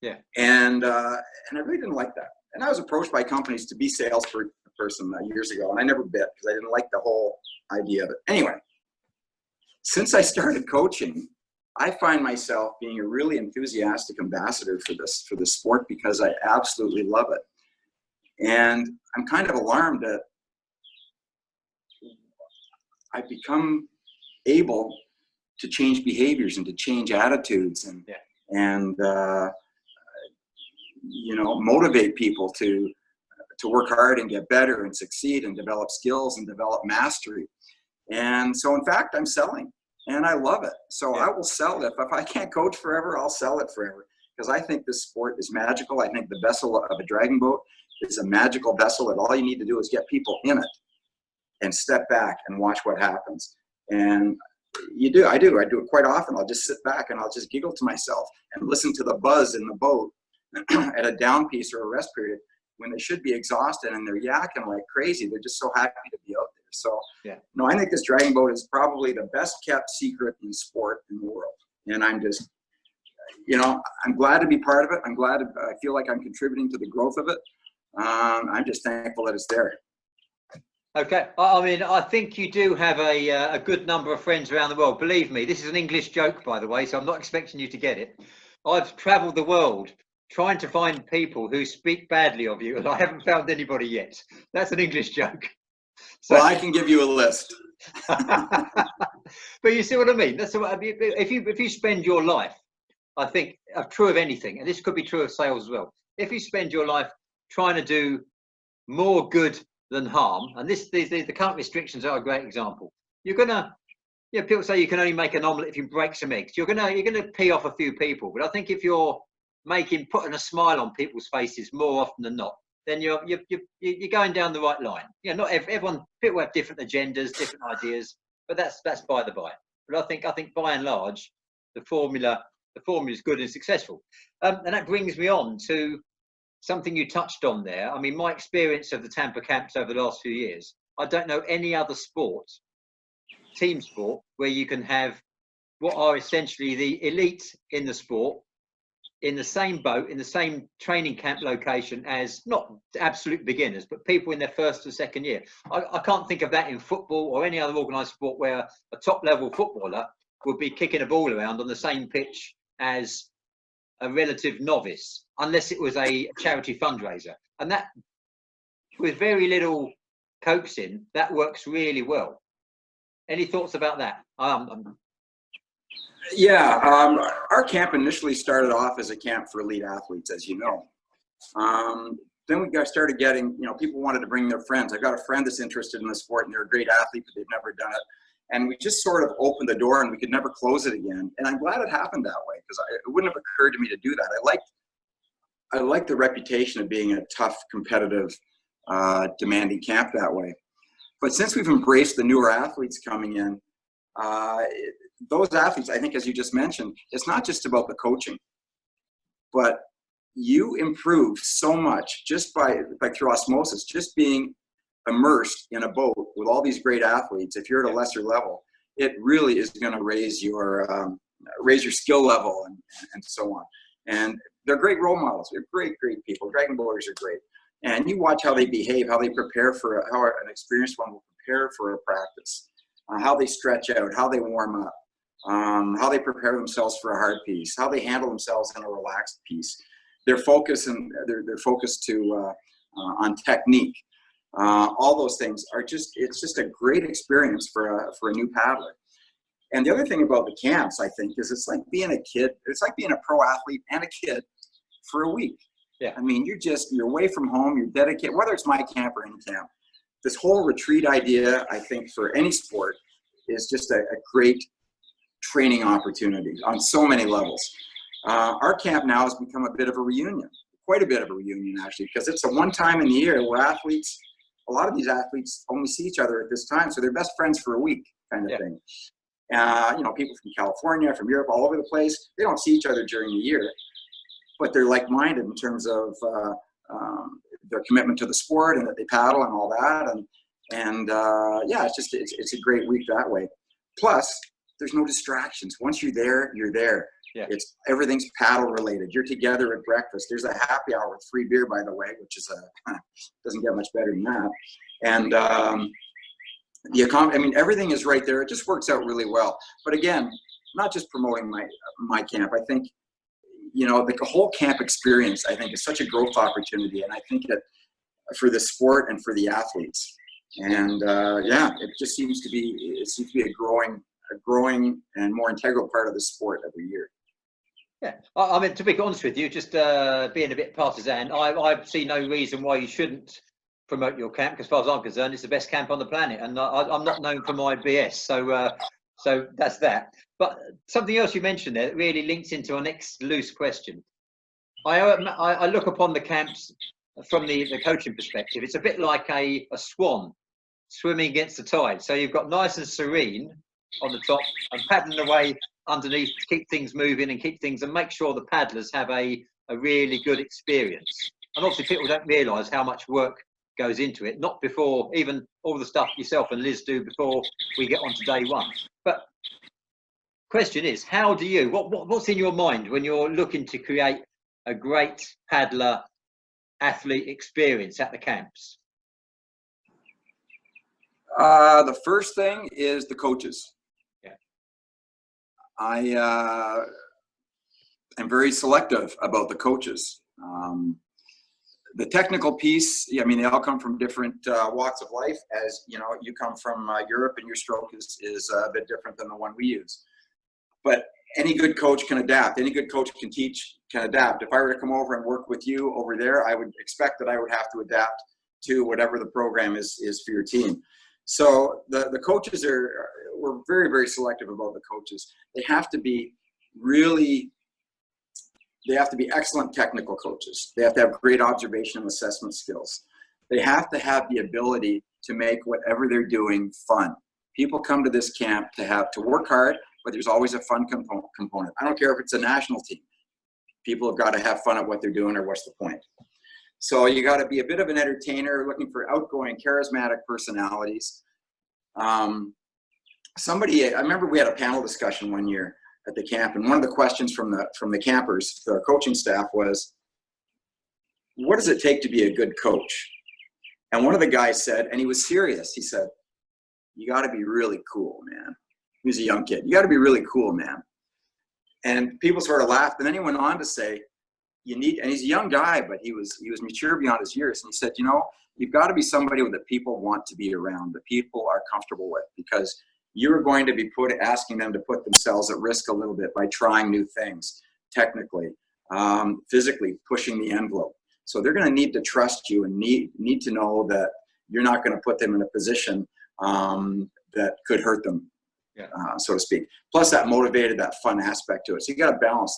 Yeah. And I really didn't like that. And I was approached by companies to be salesperson years ago, and I never bit because I didn't like the whole idea of it. Anyway, since I started coaching, I find myself being a really enthusiastic ambassador for this sport because I absolutely love it. And I'm kind of alarmed that I've become able to change behaviors and to change attitudes and motivate people to work hard and get better and succeed and develop skills and develop mastery. And so, in fact, I'm selling. And I love it. So I will sell it. If I can't coach forever, I'll sell it forever. Because I think this sport is magical. I think the vessel of a dragon boat is a magical vessel that all you need to do is get people in it and step back and watch what happens. And I do it quite often. I'll just sit back and I'll just giggle to myself and listen to the buzz in the boat at a down piece or a rest period when they should be exhausted and they're yakking like crazy. They're just so happy to be out there. So, I think this dragon boat is probably the best kept secret in sport in the world. And I'm just, I'm glad to be part of it. I feel like I'm contributing to the growth of it. I'm just thankful that it's there. Okay. I mean, I think you do have a good number of friends around the world. Believe me, this is an English joke, by the way, so I'm not expecting you to get it. I've traveled the world trying to find people who speak badly of you, and I haven't found anybody yet. That's an English joke. So, well, I can give you a list. But you see what I mean? That's what, if you spend your life, I think, true of anything, and this could be true of sales as well. If you spend your life trying to do more good than harm, and the current restrictions are a great example. You're gonna, people say you can only make an omelette if you break some eggs. You're gonna pee off a few people, but I think if you're putting a smile on people's faces more often than not, then you're going down the right line. Not people have different agendas, different ideas, but that's by the by. But I think by and large, the formula is good and successful. And that brings me on to something you touched on there. I mean, my experience of the Tampa camps over the last few years, I don't know any other sport, team sport, where you can have what are essentially the elite in the sport in the same boat, in the same training camp location as not absolute beginners, but people in their first or second year. I can't think of that in football or any other organised sport where a top-level footballer would be kicking a ball around on the same pitch as a relative novice, unless it was a charity fundraiser. And that, with very little coaxing, that works really well. Any thoughts about that? Our camp initially started off as a camp for elite athletes, as you know. Then we started getting, people wanted to bring their friends. I've got a friend that's interested in the sport and they're a great athlete, but they've never done it. And we just sort of opened the door and we could never close it again. And I'm glad it happened that way because it wouldn't have occurred to me to do that. I like the reputation of being a tough, competitive, demanding camp that way. But since we've embraced the newer athletes coming in, those athletes, I think, as you just mentioned, it's not just about the coaching, but you improve so much just by through osmosis, just being immersed in a boat with all these great athletes, if you're at a lesser level, it really is going to raise your skill level and so on. And they're great role models. They're great people. Dragon boaters are great. And you watch how they behave, how they prepare for how an experienced one will prepare for a practice, how they stretch out, how they warm up, how they prepare themselves for a hard piece, how they handle themselves in a relaxed piece. Their focus and their focus on technique. All those things are it's just a great experience for a new paddler. And the other thing about the camps, I think, is it's like being a kid. It's like being a pro athlete and a kid for a week. Yeah. I mean, you're away from home, you're dedicated, whether it's my camp or any camp. This whole retreat idea, I think, for any sport is just a great training opportunity on so many levels. Our camp now has become a bit of a reunion, quite a bit of a reunion, actually, because it's a one time in the year where a lot of these athletes only see each other at this time, so they're best friends for a week kind of thing. People from California, from Europe, all over the place, they don't see each other during the year, but they're like-minded in terms of their commitment to the sport and that they paddle and all that. And it's a great week that way. Plus, there's no distractions. Once you're there, you're there. Yeah. Everything's paddle related. You're together at breakfast. There's a happy hour with free beer, by the way, which is doesn't get much better than that. And everything is right there. It just works out really well. But again, not just promoting my camp. I think, the whole camp experience, I think, is such a growth opportunity. And I think that for the sport and for the athletes. And it just seems to be a growing and more integral part of the sport every year. Yeah, I mean, to be honest with you, just being a bit partisan, I see no reason why you shouldn't promote your camp, because as far as I'm concerned, it's the best camp on the planet, and I'm not known for my BS, so that's that. But something else you mentioned there that really links into our next loose question. I look upon the camps from the coaching perspective. It's a bit like a swan swimming against the tide. So you've got nice and serene on the top and paddling away underneath to keep things moving and make sure the paddlers have a really good experience. And obviously people don't realise how much work goes into it, not before even all the stuff yourself and Liz do before we get on to day one. But question is, how do you, what's in your mind when you're looking to create a great paddler athlete experience at the camps? The first thing is the coaches. Yeah. I am very selective about the coaches. The technical piece, they all come from different walks of life. As you know, you come from Europe, and your stroke is a bit different than the one we use. But any good coach can adapt. Any good coach can teach, can adapt. If I were to come over and work with you over there, I would expect that I would have to adapt to whatever the program is for your team. So the coaches we're very, very selective about the coaches. They have to be excellent technical coaches. They have to have great observation and assessment skills. They have to have the ability to make whatever they're doing fun. People come to this camp to work hard, but there's always a fun component. I don't care if it's a national team. People have got to have fun at what they're doing, or what's the point? So you got to be a bit of an entertainer, looking for outgoing, charismatic personalities. I remember we had a panel discussion one year at the camp, and one of the questions from the campers, the coaching staff, was, what does it take to be a good coach? And one of the guys said, and he was serious, he said, you got to be really cool, man. He was a young kid. You got to be really cool, man. And people sort of laughed, and then he went on to say, and he's a young guy, but he was mature beyond his years. And he said, you've got to be somebody that people want to be around, that people are comfortable with, because you're going to be asking them to put themselves at risk a little bit by trying new things, technically, physically pushing the envelope. So they're going to need to trust you and need to know that you're not going to put them in a position that could hurt them, so to speak. Plus that motivated, that fun aspect to it. So you got to balance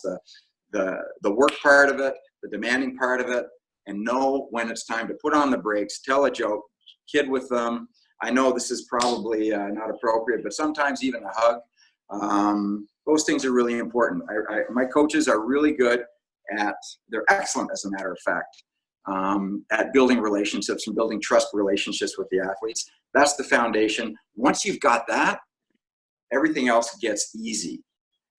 the work part of it, the demanding part of it, and know when it's time to put on the brakes, tell a joke, kid with them. I know this is probably not appropriate, but sometimes even a hug. Those things are really important. My coaches are really good they're excellent, as a matter of fact, at building relationships and building trust relationships with the athletes. That's the foundation. Once you've got that, everything else gets easy.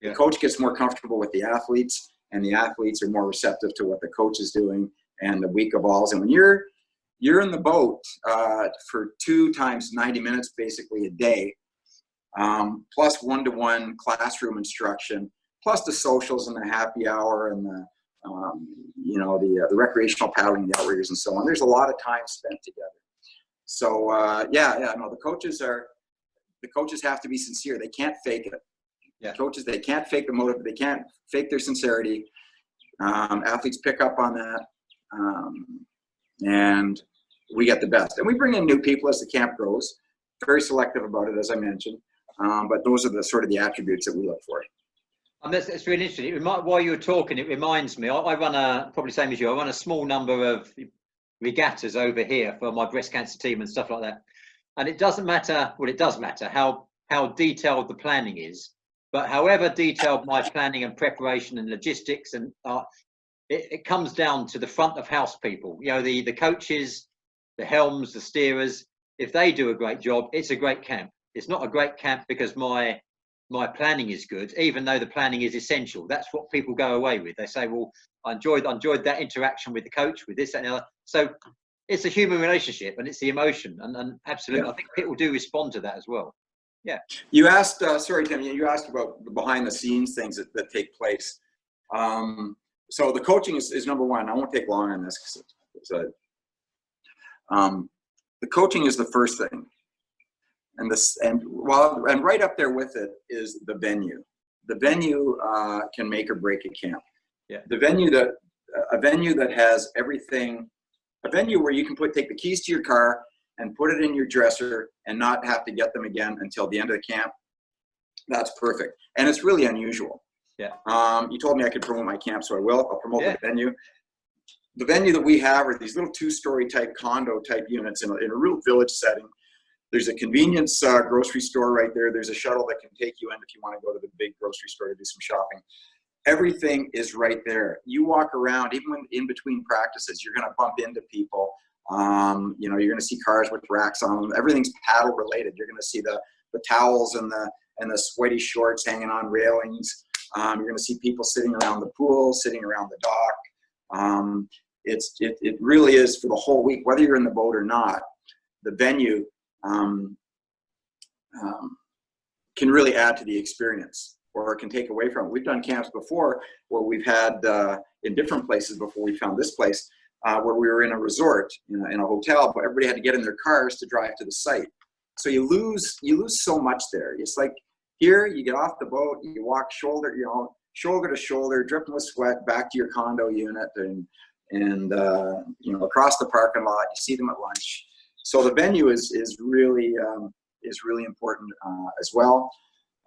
Yeah. The coach gets more comfortable with the athletes, and the athletes are more receptive to what the coach is doing, and the week evolves. And when you're in the boat for 2 times 90 minutes, basically a day, plus one-to-one classroom instruction, plus the socials and the happy hour and the the recreational paddling, the outriggers, and so on. There's a lot of time spent together. So the coaches have to be sincere. They can't fake it. Yeah. Coaches, they can't fake the motive. They can't fake their sincerity. Athletes pick up on that, and we get the best. And we bring in new people as the camp grows. Very selective about it, as I mentioned. But those are the sort of the attributes that we look for. That's really interesting. While you were talking, it reminds me, I run probably same as you, I run a small number of regattas over here for my breast cancer team and stuff like that. And it doesn't matter, well, it does matter how detailed the planning is, but however detailed my planning and preparation and logistics, and it comes down to the front of house people, the coaches, the helms, the steerers. If they do a great job, it's a great camp. It's not a great camp because my planning is good, even though the planning is essential. That's what people go away with. They say, well, I enjoyed that interaction with the coach, with this and the other. So it's a human relationship, and it's the emotion, and absolutely, yeah. I think people do respond to that as well. Yeah. You asked, sorry, Tim, you asked about the behind the scenes things that take place. So the coaching is number one. I won't take long on this because the coaching is the first thing. And right up there with it is the venue. The venue can make or break a camp. Yeah. A venue that has everything, a venue where you can take the keys to your car and put it in your dresser and not have to get them again until the end of the camp. That's perfect. And it's really unusual. Yeah. You told me I could promote my camp, so I will. I'll promote the venue. The venue that we have are these little 2-story type condo type units in a real village setting. There's a convenience grocery store right there. There's a shuttle that can take you in if you want to go to the big grocery store to do some shopping. Everything is right there. You walk around, even when in between practices, you're going to bump into people. You're going to see cars with racks on them. Everything's paddle related. You're going to see the towels and the sweaty shorts hanging on railings. You're going to see people sitting around the pool, sitting around the dock. It really is for the whole week, whether you're in the boat or not. The venue can really add to the experience, or it can take away from it. We've done camps before where we've had in different places before we found this place where we were in a resort in a hotel, but everybody had to get in their cars to drive to the site. So you lose so much there. It's like here you get off the boat, you walk shoulder to shoulder, dripping with sweat back to your condo unit, and across the parking lot. You see them at lunch. So the venue is really important as well.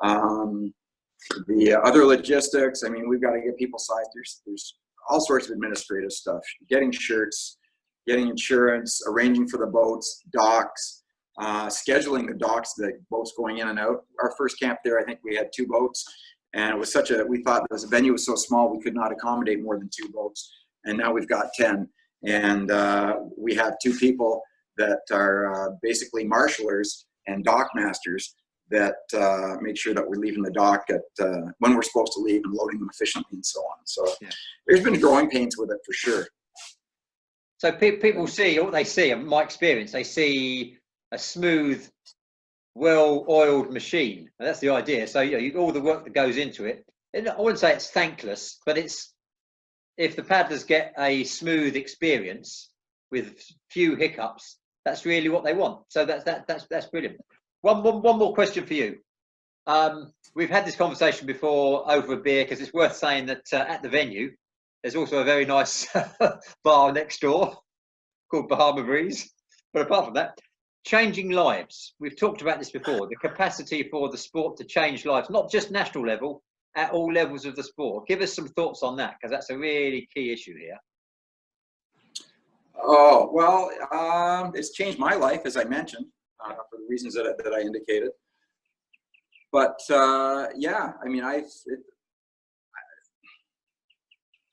The other logistics, I mean, we've got to get people sized. There's all sorts of administrative stuff, getting shirts, getting insurance, arranging for the boats, docks, scheduling the docks, the boats going in and out. Our first camp there, I think we had 2 boats, and it was we thought the venue was so small we could not accommodate more than 2 boats, and now we've got 10. And we have 2 people that are basically marshalers and dock masters that make sure that we're leaving the dock at when we're supposed to leave and loading them efficiently and so on. So there's been growing pains with it for sure. So people see what they see, in my experience, they see a smooth, well-oiled machine. And that's the idea. So all the work that goes into it, I wouldn't say it's thankless, but if the paddlers get a smooth experience with few hiccups, that's really what they want. So that's brilliant. One more question for you. We've had this conversation before over a beer, because it's worth saying that at the venue, there's also a very nice bar next door called Bahama Breeze. But apart from that, changing lives. We've talked about this before, the capacity for the sport to change lives, not just national level, at all levels of the sport. Give us some thoughts on that, because that's a really key issue here. Oh, well, it's changed my life, as I mentioned, for the reasons that I indicated. But yeah, I mean, it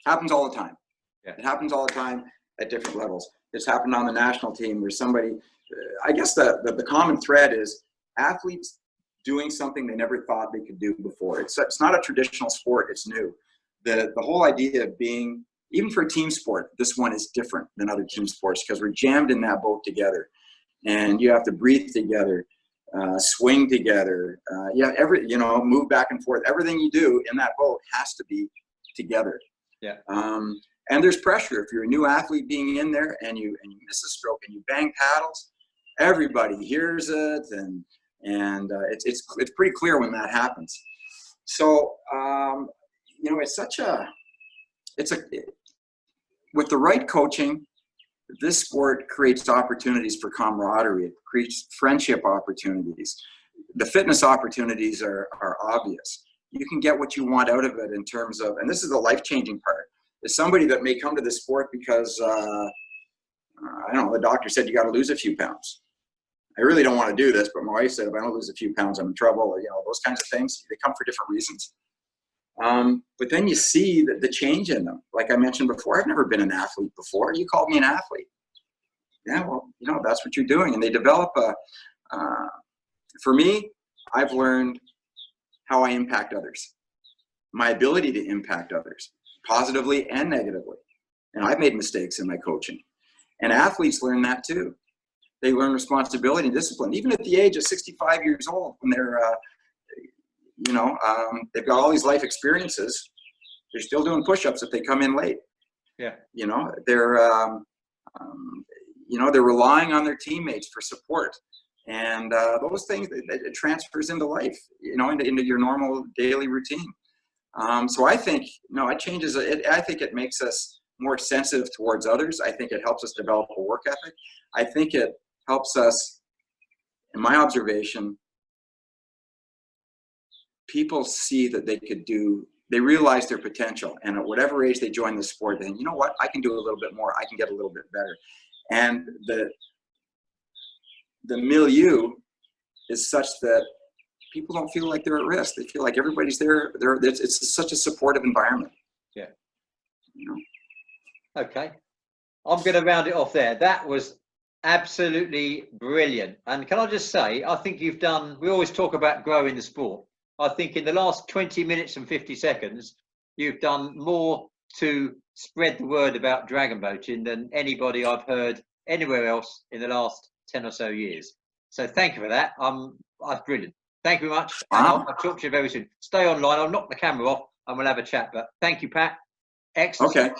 happens all the time. Yeah. It happens all the time. at different levels. It's happened on the national team where somebody, I guess the common thread is athletes doing something they never thought they could do before. It's not a traditional sport, it's new. The whole idea of being, even for a team sport, this one is different than other team sports because we're jammed in that boat together. And you have to breathe together, swing together, move back and forth. Everything you do in that boat has to be together. Yeah. And there's pressure. If you're a new athlete being in there and you miss a stroke and you bang paddles, everybody hears it, and it's pretty clear when that happens. So with the right coaching, this sport creates opportunities for camaraderie. It creates friendship opportunities. The fitness opportunities are obvious. You can get what you want out of it in terms of, and this is the life-changing part, is somebody that may come to this sport because, I don't know, the doctor said you got to lose a few pounds. I really don't want to do this, but my wife said if I don't lose a few pounds, I'm in trouble, or, those kinds of things. They come for different reasons. But then you see the change in them. Like I mentioned before, I've never been an athlete before. You called me an athlete. Yeah, well, that's what you're doing. And they develop for me, I've learned how I impact others, my ability to impact others, positively and negatively. And I've made mistakes in my coaching. And athletes learn that too. They learn responsibility and discipline, even at the age of 65 years old, when they're, they've got all these life experiences. They're still doing push-ups if they come in late. Yeah. They're relying on their teammates for support. And those things, it transfers into life, into your normal daily routine. So I think, it changes. I think it makes us more sensitive towards others. I think it helps us develop a work ethic. I think it helps us, in my observation, people see that they realize their potential. And at whatever age they join the sport, then, you know what, I can do a little bit more. I can get a little bit better. And the milieu is such that people don't feel like they're at risk. They feel like everybody's there. It's such a supportive environment. Yeah. Okay. I'm going to round it off there. That was absolutely brilliant. And can I just say, I think we always talk about growing the sport. I think in the last 20 minutes and 50 seconds, you've done more to spread the word about dragon boating than anybody I've heard anywhere else in the last 10 or so years. So thank you for that. That's brilliant. Thank you very much. And I'll talk to you very soon. Stay online. I'll knock the camera off and we'll have a chat. But thank you, Pat. Excellent.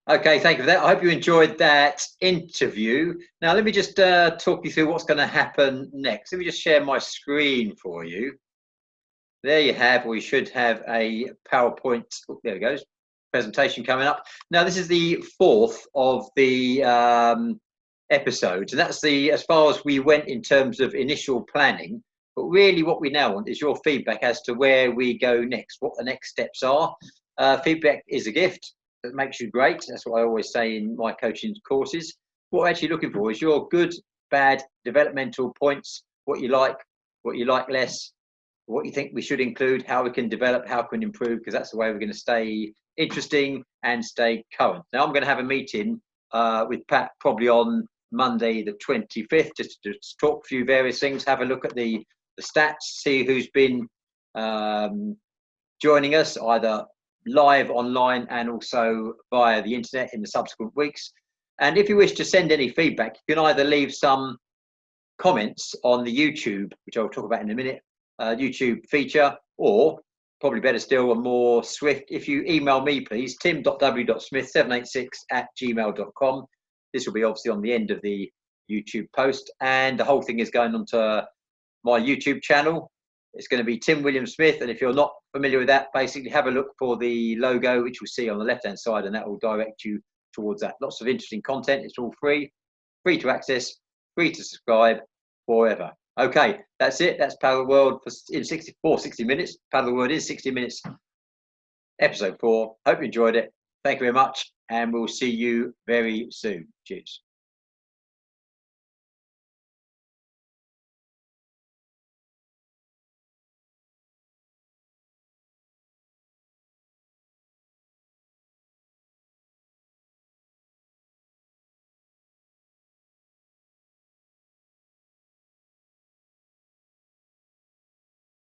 Okay, thank you for that. I hope you enjoyed that interview. Now, let me just talk you through what's going to happen next. Let me just share my screen for you. There you have, or you should have a PowerPoint. Oh, there it goes. Presentation coming up. Now, this is the fourth of the episodes, and that's as far as we went in terms of initial planning. But really what we now want is your feedback as to where we go next, what the next steps are. Feedback is a gift that makes you great. That's what I always say in my coaching courses. What we're actually looking for is your good, bad, developmental points, what you like less, what you think we should include, how we can develop, how we can improve, because that's the way we're going to stay interesting and stay current. Now, I'm going to have a meeting with Pat probably on Monday the 25th, just to talk a few various things, have a look at the stats, see who's been joining us either live online and also via the internet in the subsequent weeks. And if you wish to send any feedback, you can either leave some comments on the YouTube, which I'll talk about in a minute, YouTube feature, or probably better still and more swift, if you email me, please, tim.w.smith786@gmail.com. This will be obviously on the end of the YouTube post, and the whole thing is going onto my YouTube channel. It's going to be Tim William Smith, and if you're not familiar with that, basically have a look for the logo, which you'll see on the left-hand side, and that will direct you towards that. Lots of interesting content. It's all free to access, free to subscribe forever. Okay, that's it. That's Paddle the World in 60 minutes. Paddle the World in 60 minutes, episode 4. Hope you enjoyed it. Thank you very much, and we'll see you very soon. Cheers.